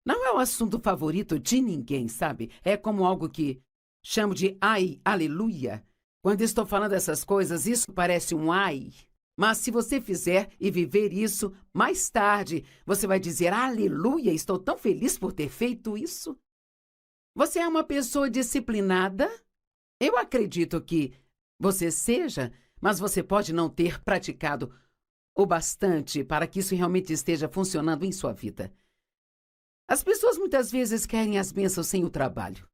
não é o assunto favorito de ninguém, sabe? É como algo que chamo de ai, aleluia. Quando estou falando essas coisas, isso parece um ai. Mas se você fizer e viver isso, mais tarde, você vai dizer, aleluia, estou tão feliz por ter feito isso. Você é uma pessoa disciplinada? Eu acredito que você seja, mas você pode não ter praticado o bastante para que isso realmente esteja funcionando em sua vida. As pessoas muitas vezes querem as bênçãos sem o trabalho.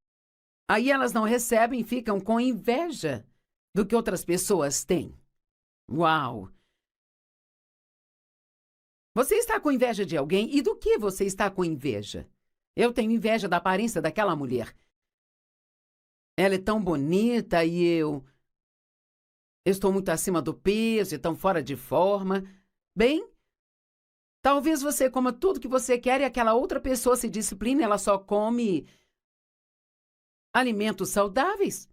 Aí elas não recebem e ficam com inveja do que outras pessoas têm. Uau! Você está com inveja de alguém? E do que você está com inveja? Eu tenho inveja da aparência daquela mulher. Ela é tão bonita e eu estou muito acima do peso e tão fora de forma. Bem, talvez você coma tudo que você quer e aquela outra pessoa se discipline, ela só come alimentos saudáveis.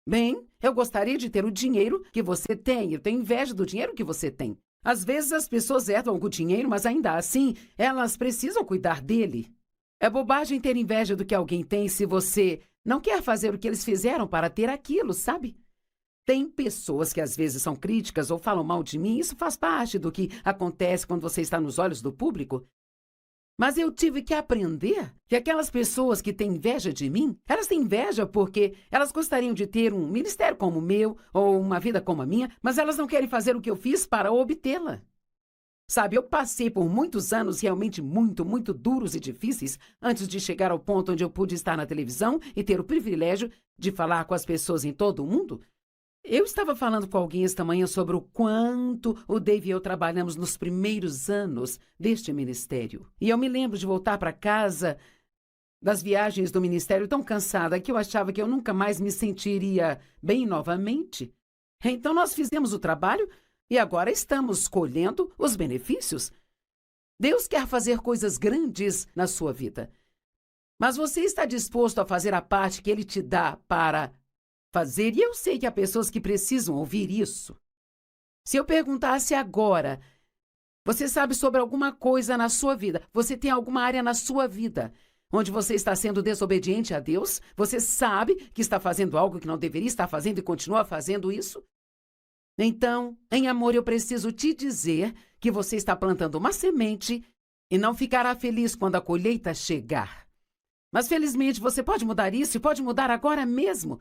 Bem, eu gostaria de ter o dinheiro que você tem. Eu tenho inveja do dinheiro que você tem. Às vezes as pessoas herdam algum dinheiro, mas ainda assim, elas precisam cuidar dele. É bobagem ter inveja do que alguém tem se você não quer fazer o que eles fizeram para ter aquilo, sabe? Tem pessoas que às vezes são críticas ou falam mal de mim. Isso faz parte do que acontece quando você está nos olhos do público. Mas eu tive que aprender que aquelas pessoas que têm inveja de mim, elas têm inveja porque elas gostariam de ter um ministério como o meu ou uma vida como a minha, mas elas não querem fazer o que eu fiz para obtê-la. Sabe, eu passei por muitos anos realmente muito duros e difíceis antes de chegar ao ponto onde eu pude estar na televisão e ter o privilégio de falar com as pessoas em todo o mundo. Eu estava falando com alguém esta manhã sobre o quanto o Dave e eu trabalhamos nos primeiros anos deste ministério. E eu me lembro de voltar para casa das viagens do ministério tão cansada que eu achava que eu nunca mais me sentiria bem novamente. Então nós fizemos o trabalho e agora estamos colhendo os benefícios. Deus quer fazer coisas grandes na sua vida. Mas você está disposto a fazer a parte que Ele te dá para fazer? E eu sei que há pessoas que precisam ouvir isso. Se eu perguntasse agora, você sabe sobre alguma coisa na sua vida? Você tem alguma área na sua vida onde você está sendo desobediente a Deus? Você sabe que está fazendo algo que não deveria estar fazendo e continua fazendo isso? Então, em amor, eu preciso te dizer que você está plantando uma semente e não ficará feliz quando a colheita chegar. Mas, felizmente, você pode mudar isso e pode mudar agora mesmo.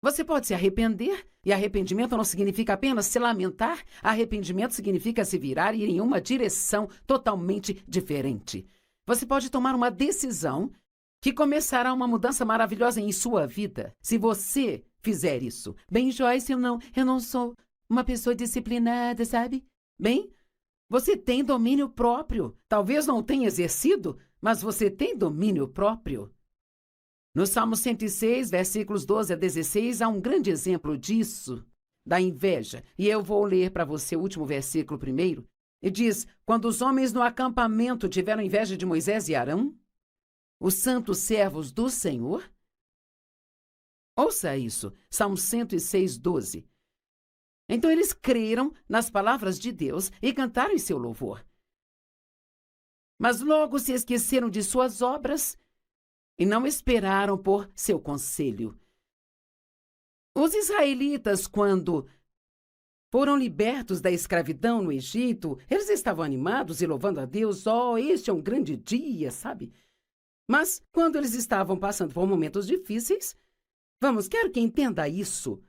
Você pode se arrepender, e arrependimento não significa apenas se lamentar. Arrependimento significa se virar e ir em uma direção totalmente diferente. Você pode tomar uma decisão que começará uma mudança maravilhosa em sua vida, se você fizer isso. Bem, Joyce, eu não sou uma pessoa disciplinada, sabe? Bem, você tem domínio próprio. Talvez não o tenha exercido, mas você tem domínio próprio. No Salmo 106, versículos 12 a 16, há um grande exemplo disso, da inveja. E eu vou ler para você o último versículo primeiro. E diz, quando os homens no acampamento tiveram inveja de Moisés e Arão, os santos servos do Senhor. Ouça isso, Salmo 106, 12. Então eles creram nas palavras de Deus e cantaram em seu louvor. Mas logo se esqueceram de suas obras e não esperaram por seu conselho. Os israelitas, quando foram libertos da escravidão no Egito, eles estavam animados e louvando a Deus. Oh, este é um grande dia, sabe? Mas quando eles estavam passando por momentos difíceis, quero que entenda isso.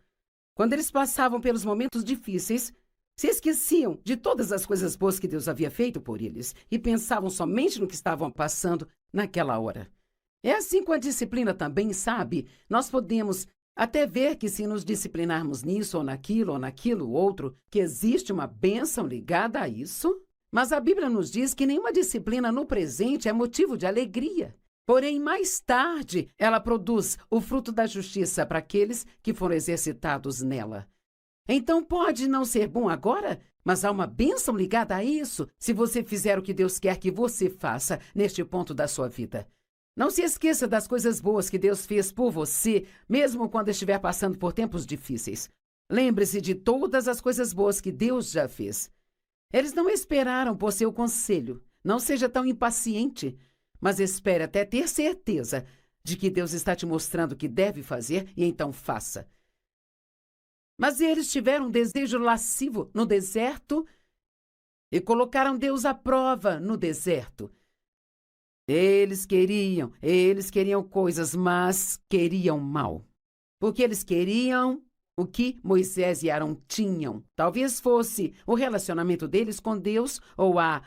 Quando eles passavam pelos momentos difíceis, se esqueciam de todas as coisas boas que Deus havia feito por eles e pensavam somente no que estavam passando naquela hora. É assim com a disciplina também, sabe? Nós podemos até ver que se nos disciplinarmos nisso ou naquilo outro, que existe uma bênção ligada a isso. Mas a Bíblia nos diz que nenhuma disciplina no presente é motivo de alegria. Porém, mais tarde, ela produz o fruto da justiça para aqueles que foram exercitados nela. Então, pode não ser bom agora, mas há uma bênção ligada a isso, se você fizer o que Deus quer que você faça neste ponto da sua vida. Não se esqueça das coisas boas que Deus fez por você, mesmo quando estiver passando por tempos difíceis. Lembre-se de todas as coisas boas que Deus já fez. Eles não esperaram por seu conselho. Não seja tão impaciente, mas espere até ter certeza de que Deus está te mostrando o que deve fazer e então faça. Mas eles tiveram um desejo lascivo no deserto e colocaram Deus à prova no deserto. Eles queriam coisas, mas queriam mal. Porque eles queriam o que Moisés e Arão tinham. Talvez fosse o relacionamento deles com Deus ou a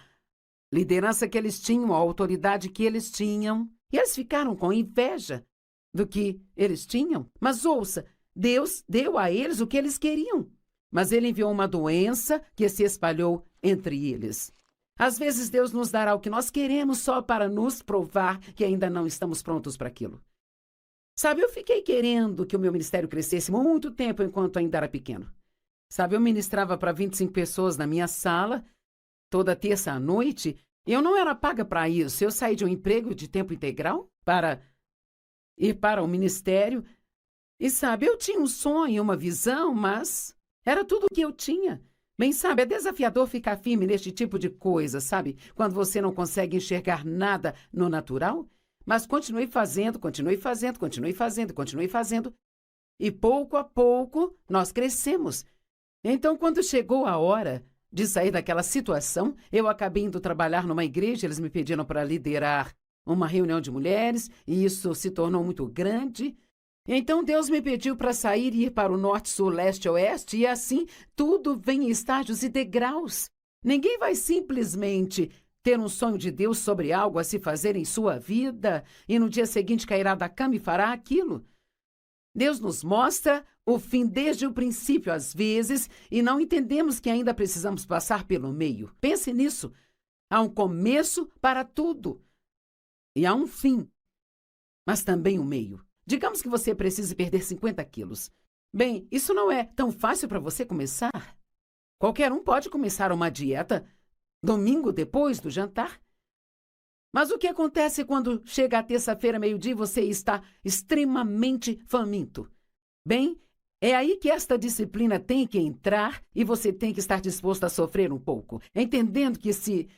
liderança que eles tinham, a autoridade que eles tinham. E eles ficaram com inveja do que eles tinham. Mas ouça, Deus deu a eles o que eles queriam. Mas ele enviou uma doença que se espalhou entre eles. Às vezes Deus nos dará o que nós queremos só para nos provar que ainda não estamos prontos para aquilo. Sabe, eu fiquei querendo que o meu ministério crescesse muito tempo enquanto ainda era pequeno. Sabe, eu ministrava para 25 pessoas na minha sala, toda terça à noite, e eu não era paga para isso. Eu saí de um emprego de tempo integral para ir para o ministério. E sabe, eu tinha um sonho, uma visão, mas era tudo o que eu tinha. Bem, sabe, é desafiador ficar firme neste tipo de coisa, sabe? Quando você não consegue enxergar nada no natural. Mas continuei fazendo. E pouco a pouco nós crescemos. Então, quando chegou a hora de sair daquela situação, eu acabei indo trabalhar numa igreja. Eles me pediram para liderar uma reunião de mulheres e isso se tornou muito grande. Então, Deus me pediu para sair e ir para o norte, sul, leste, oeste, e assim tudo vem em estágios e degraus. Ninguém vai simplesmente ter um sonho de Deus sobre algo a se fazer em sua vida e no dia seguinte cairá da cama e fará aquilo. Deus nos mostra o fim desde o princípio, às vezes, e não entendemos que ainda precisamos passar pelo meio. Pense nisso. Há um começo para tudo. E há um fim, mas também um meio. Digamos que você precise perder 50 quilos. Bem, isso não é tão fácil para você começar. Qualquer um pode começar uma dieta domingo depois do jantar. Mas o que acontece quando chega a terça-feira, meio-dia, e você está extremamente faminto? Bem, é aí que esta disciplina tem que entrar e você tem que estar disposto a sofrer um pouco, entendendo que se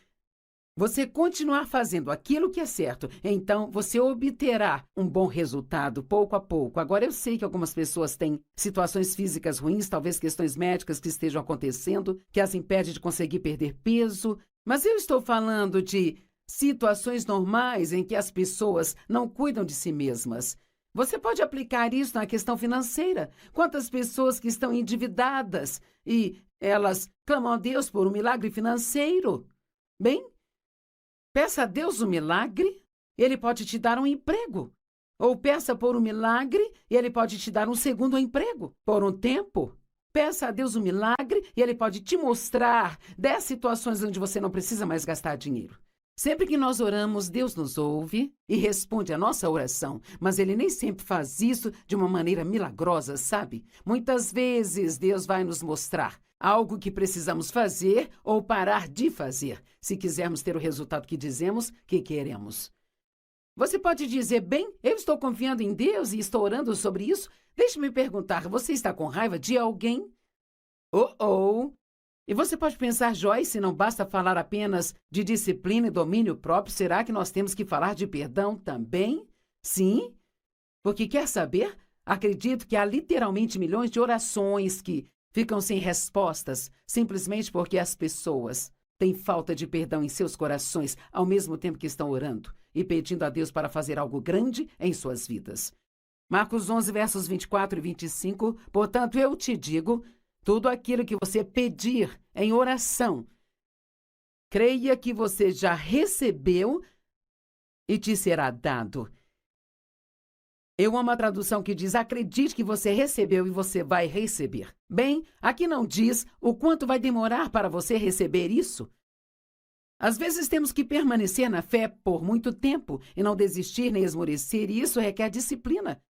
você continuar fazendo aquilo que é certo, então você obterá um bom resultado pouco a pouco. Agora, eu sei que algumas pessoas têm situações físicas ruins, talvez questões médicas que estejam acontecendo, que as impedem de conseguir perder peso, mas eu estou falando de situações normais em que as pessoas não cuidam de si mesmas. Você pode aplicar isso na questão financeira. Quantas pessoas que estão endividadas e elas clamam a Deus por um milagre financeiro? Bem, peça a Deus um milagre, Ele pode te dar um emprego. Ou peça por um milagre e Ele pode te dar um segundo emprego por um tempo. Peça a Deus um milagre e Ele pode te mostrar 10 situações onde você não precisa mais gastar dinheiro. Sempre que nós oramos, Deus nos ouve e responde a nossa oração, mas Ele nem sempre faz isso de uma maneira milagrosa, sabe? Muitas vezes Deus vai nos mostrar algo que precisamos fazer ou parar de fazer, se quisermos ter o resultado que dizemos que queremos. Você pode dizer, bem, eu estou confiando em Deus e estou orando sobre isso. Deixe-me perguntar, você está com raiva de alguém? E você pode pensar, Joyce, não basta falar apenas de disciplina e domínio próprio, será que nós temos que falar de perdão também? Sim, porque quer saber? Acredito que há literalmente milhões de orações que ficam sem respostas, simplesmente porque as pessoas têm falta de perdão em seus corações, ao mesmo tempo que estão orando e pedindo a Deus para fazer algo grande em suas vidas. Marcos 11, versos 24 e 25, portanto, eu te digo, tudo aquilo que você pedir em oração, creia que você já recebeu e te será dado. Eu amo a tradução que diz, acredite que você recebeu e você vai receber. Bem, aqui não diz o quanto vai demorar para você receber isso. Às vezes temos que permanecer na fé por muito tempo e não desistir nem esmorecer, e isso requer disciplina.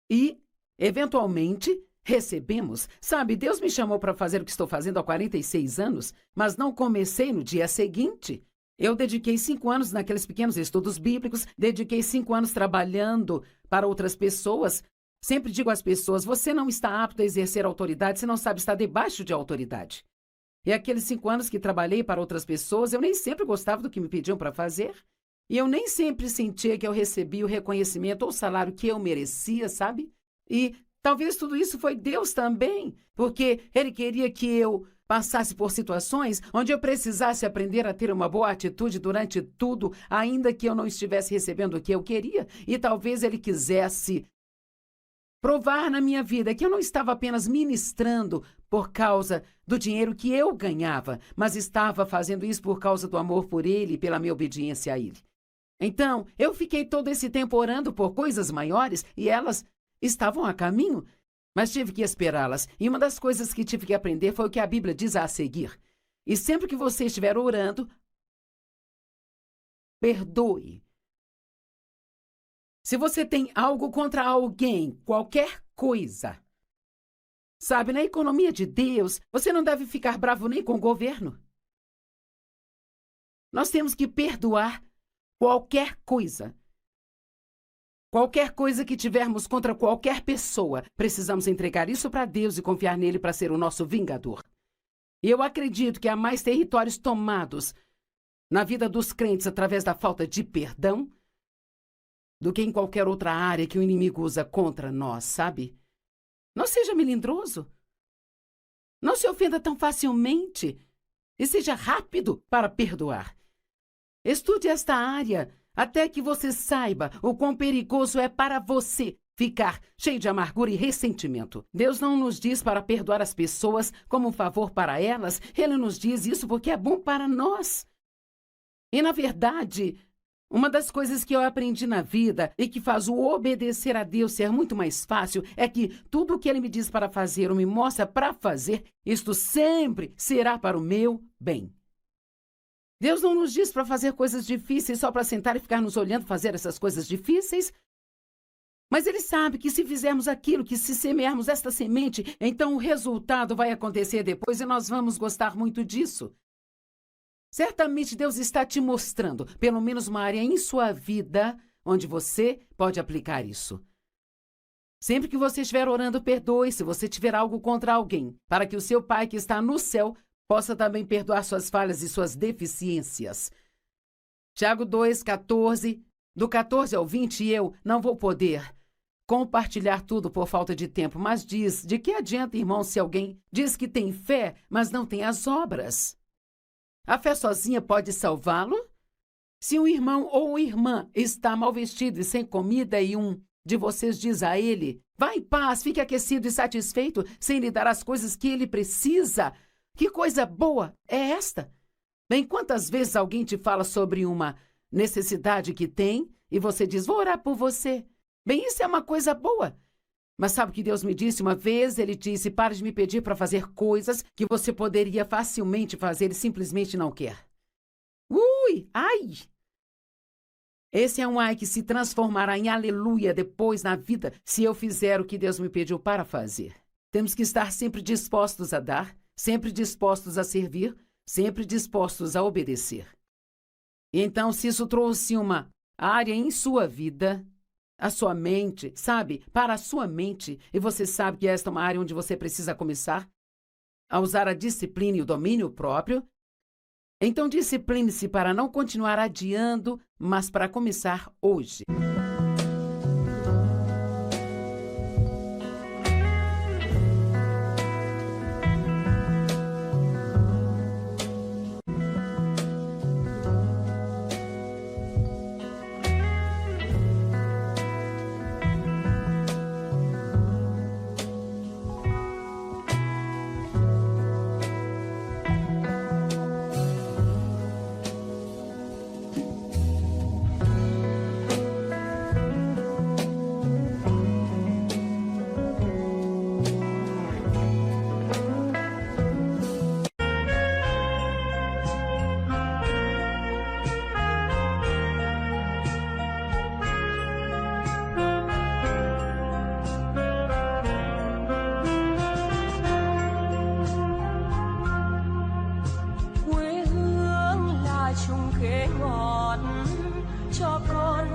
E, eventualmente, recebemos. Sabe, Deus me chamou para fazer o que estou fazendo há 46 anos, mas não comecei no dia seguinte. Eu dediquei 5 anos naqueles pequenos estudos bíblicos, dediquei 5 anos trabalhando para outras pessoas. Sempre digo às pessoas, você não está apto a exercer autoridade se não sabe estar debaixo de autoridade. E aqueles 5 anos que trabalhei para outras pessoas, eu nem sempre gostava do que me pediam para fazer. E eu nem sempre sentia que eu recebia o reconhecimento ou o salário que eu merecia, sabe? E talvez tudo isso foi Deus também, porque Ele queria que eu passasse por situações onde eu precisasse aprender a ter uma boa atitude durante tudo, ainda que eu não estivesse recebendo o que eu queria. E talvez Ele quisesse provar na minha vida que eu não estava apenas ministrando por causa do dinheiro que eu ganhava, mas estava fazendo isso por causa do amor por Ele e pela minha obediência a Ele. Então, eu fiquei todo esse tempo orando por coisas maiores e elas estavam a caminho, mas tive que esperá-las. E uma das coisas que tive que aprender foi o que a Bíblia diz a seguir. E sempre que você estiver orando, perdoe. Se você tem algo contra alguém, qualquer coisa, sabe, na economia de Deus, você não deve ficar bravo nem com o governo. Nós temos que perdoar qualquer coisa. Qualquer coisa que tivermos contra qualquer pessoa, precisamos entregar isso para Deus e confiar nele para ser o nosso vingador. E eu acredito que há mais territórios tomados na vida dos crentes através da falta de perdão do que em qualquer outra área que o inimigo usa contra nós, sabe? Não seja melindroso. Não se ofenda tão facilmente. E seja rápido para perdoar. Estude esta área até que você saiba o quão perigoso é para você ficar cheio de amargura e ressentimento. Deus não nos diz para perdoar as pessoas como um favor para elas. Ele nos diz isso porque é bom para nós. E, na verdade, uma das coisas que eu aprendi na vida e que faz o obedecer a Deus ser muito mais fácil é que tudo o que Ele me diz para fazer ou me mostra para fazer, isto sempre será para o meu bem. Deus não nos diz para fazer coisas difíceis só para sentar e ficar nos olhando fazer essas coisas difíceis. Mas Ele sabe que se fizermos aquilo, que se semearmos esta semente, então o resultado vai acontecer depois e nós vamos gostar muito disso. Certamente Deus está te mostrando, pelo menos uma área em sua vida, onde você pode aplicar isso. Sempre que você estiver orando, perdoe se você tiver algo contra alguém, para que o seu Pai que está no céu possa também perdoar suas falhas e suas deficiências. Tiago 2:14, do 14 ao 20, eu não vou poder compartilhar tudo por falta de tempo, mas diz, de que adianta, irmão, se alguém diz que tem fé, mas não tem as obras? A fé sozinha pode salvá-lo? Se um irmão ou irmã está mal vestido e sem comida e um de vocês diz a ele, vá em paz, fique aquecido e satisfeito, sem lhe dar as coisas que ele precisa, que coisa boa é esta? Bem, quantas vezes alguém te fala sobre uma necessidade que tem e você diz, vou orar por você. Bem, isso é uma coisa boa. Mas sabe o que Deus me disse uma vez? Ele disse, pare de me pedir para fazer coisas que você poderia facilmente fazer e simplesmente não quer. Ui, ai! Esse é um ai que se transformará em aleluia depois na vida se eu fizer o que Deus me pediu para fazer. Temos que estar sempre dispostos a dar, sempre dispostos a servir, sempre dispostos a obedecer. E então, se isso trouxe uma área em sua vida, a sua mente, sabe? Para a sua mente, e você sabe que esta é uma área onde você precisa começar a usar a disciplina e o domínio próprio, então discipline-se para não continuar adiando, mas para começar hoje.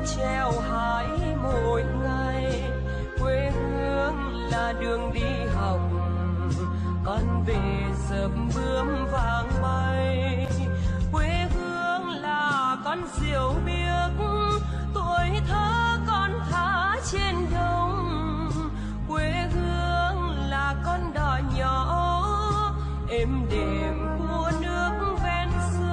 treo hái mỗi ngày. Quê hương là đường đi học, con về dập bướm vàng bay. Quê hương là con diều biếc, tuổi thơ con thả trên đồng. Quê hương là con đò nhỏ êm đềm của nước ven sông.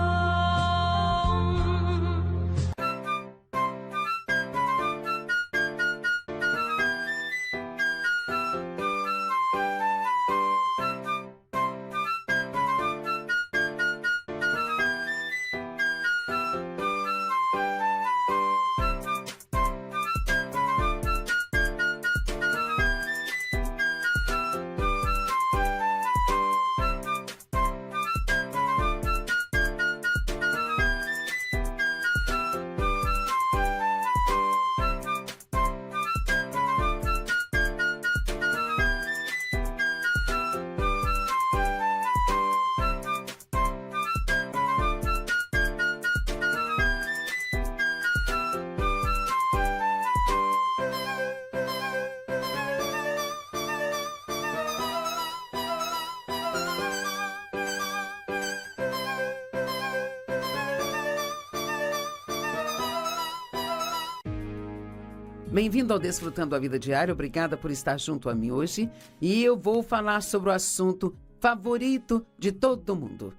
Bem-vindo ao Desfrutando a Vida Diária, obrigada por estar junto a mim hoje. E eu vou falar sobre o assunto favorito de todo mundo: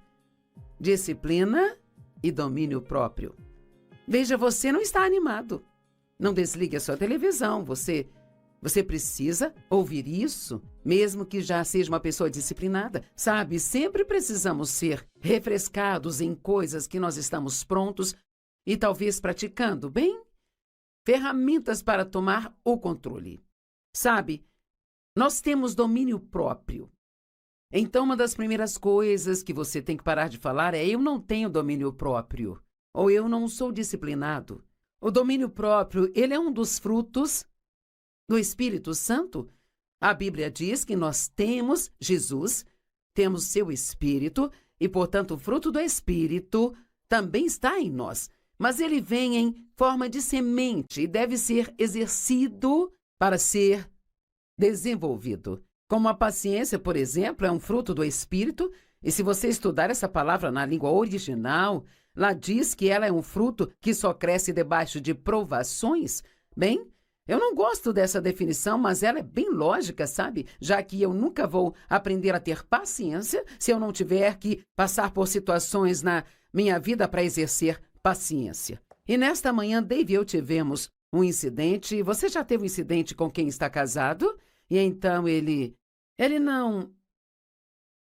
disciplina e domínio próprio. Veja, você não está animado. Não desligue a sua televisão, você precisa ouvir isso, mesmo que já seja uma pessoa disciplinada. Sabe, sempre precisamos ser refrescados em coisas que nós estamos prontos e talvez praticando, bem? Ferramentas para tomar o controle. Sabe, nós temos domínio próprio. Então, uma das primeiras coisas que você tem que parar de falar é: eu não tenho domínio próprio, ou eu não sou disciplinado. O domínio próprio, ele é um dos frutos do Espírito Santo. A Bíblia diz que nós temos Jesus, temos seu Espírito, e, portanto, o fruto do Espírito também está em nós. Mas ele vem em forma de semente e deve ser exercido para ser desenvolvido. Como a paciência, por exemplo, é um fruto do Espírito, e se você estudar essa palavra na língua original, lá diz que ela é um fruto que só cresce debaixo de provações. Bem, eu não gosto dessa definição, mas ela é bem lógica, sabe? Já que eu nunca vou aprender a ter paciência se eu não tiver que passar por situações na minha vida para exercer paciência. E nesta manhã, Dave e eu tivemos um incidente. Você já teve um incidente com quem está casado? E então ele não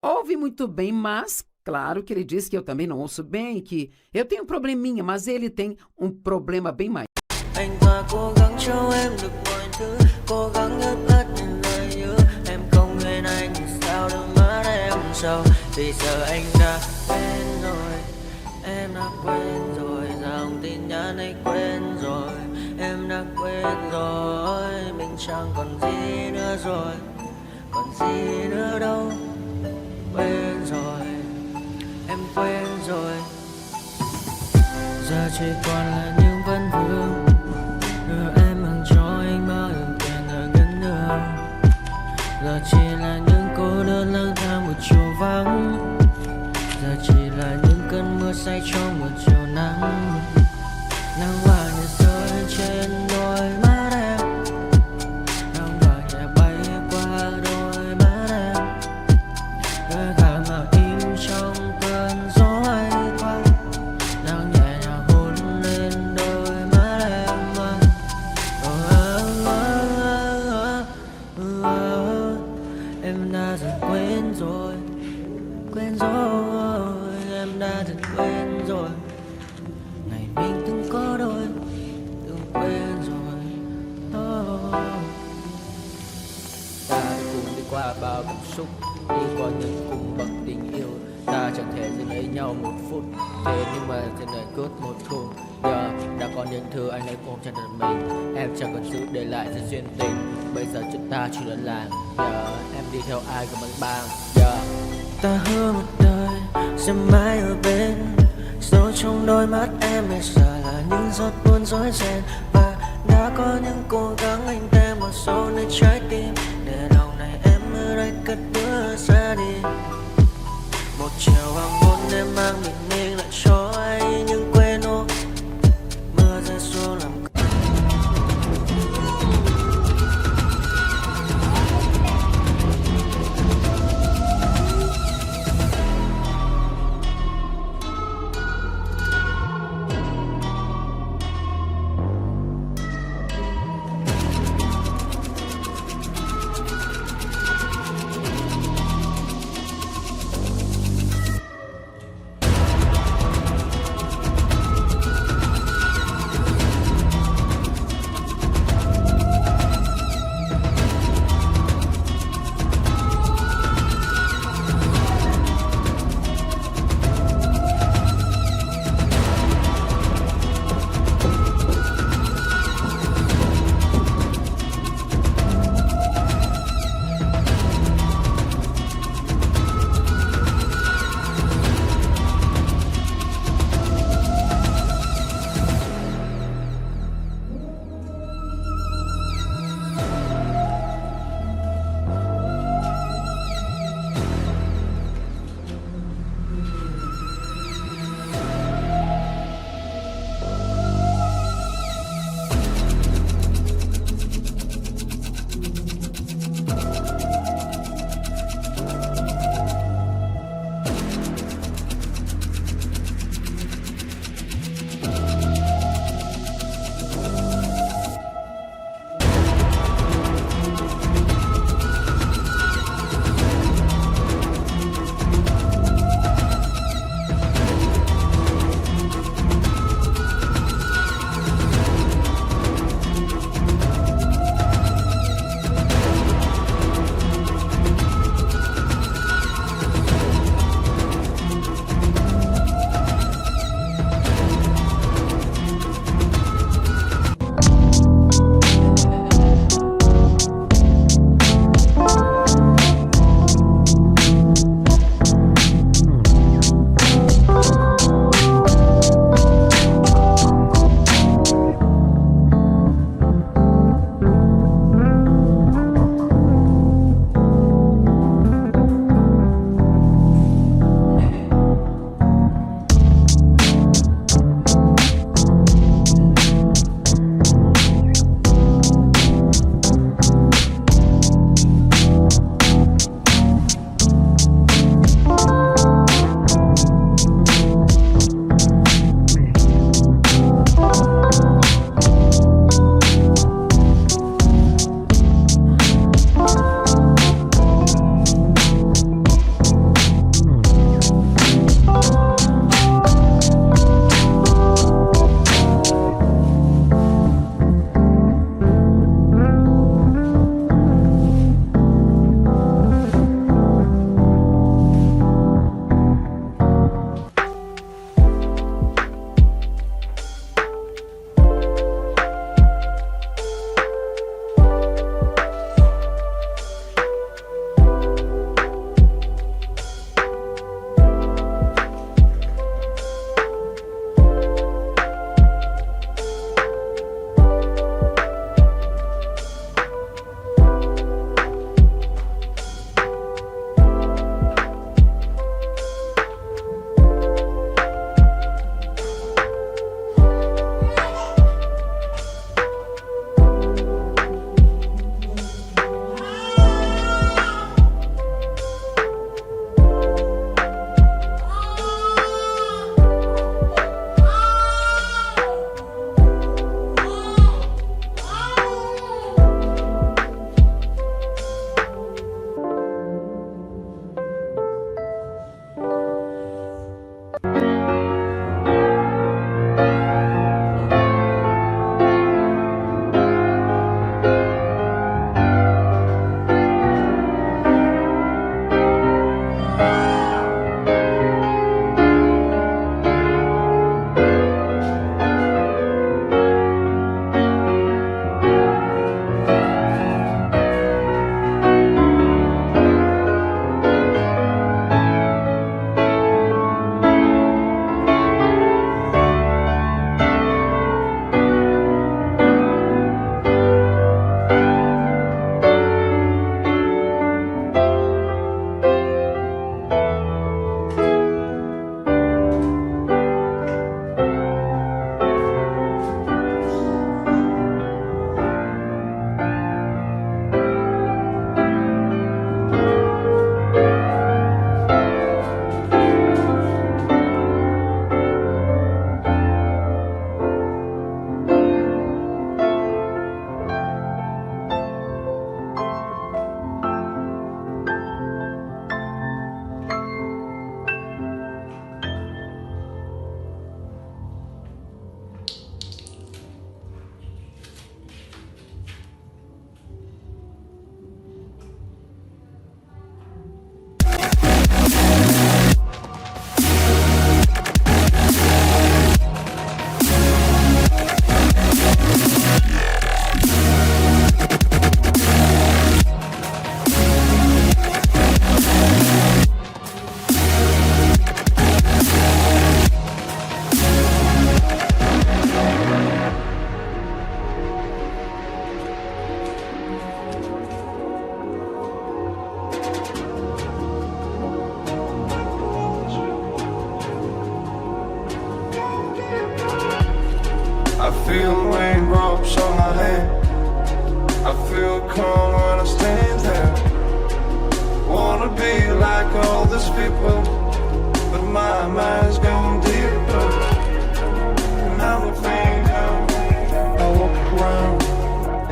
ouve muito bem, mas claro que ele diz que eu também não ouço bem, que eu tenho um probleminha, mas ele tem um problema bem maior. Anh ta cố gắng cho em được mọi thứ, cố gắng ngớt hết những lời hứa. Em không quên anh sao đôi mắt em sầu, vì giờ anh đã quên rồi. Em đã quên rồi, dòng tin nhắn anh quên rồi. Em đã quên rồi, mình chẳng còn gì nữa rồi. Còn gì nữa đâu, quên rồi. Em quên rồi. Giờ chỉ còn là những vấn vương. Đưa em mang cho anh bao nhiêu tiền ở gần đường. Giờ chỉ là những cô đơn lang thang một chiều vắng. Giờ chỉ là những cơn mưa say trong một chiều nắng. Nắng vàng nhẹ rơi trên đôi mắt em. Nắng vàng nhẹ bay qua đôi mắt em. Đôi gà mà im trong cơn gió hay qua. Nắng nhẹ nhàng hôn lên đôi mắt em. Em đã dần quên rồi. Quên rồi, em đã dần quên rồi. Ngày mình từng có đôi, từng quên rồi. Ta đã cùng đi qua bao cảm xúc, đi qua những cung bậc tình yêu. Ta chẳng thể dừng lấy nhau một phút, thế nhưng mà trên đời cướp một thu. Giờ đã có những thứ anh ấy ôm trong đời mình, em chẳng còn giữ để lại sự duyên tình. Bây giờ chúng ta chỉ đơn làng, giờ em đi theo ai của mình bang. Giờ ta hứa một đời sẽ mãi ở bên, dấu trong đôi mắt em bây giờ là những giọt buồn rối ren. Đã có những cố gắng anh thêm một số nơi trái tim, để lòng này em ở đây cất bước ra đi. Một chiều hoàng hôn em mang bình minh lại cho anh những quên ô, mưa rơi xuống làm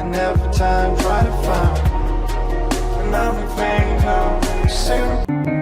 and every time try to find another thing to say.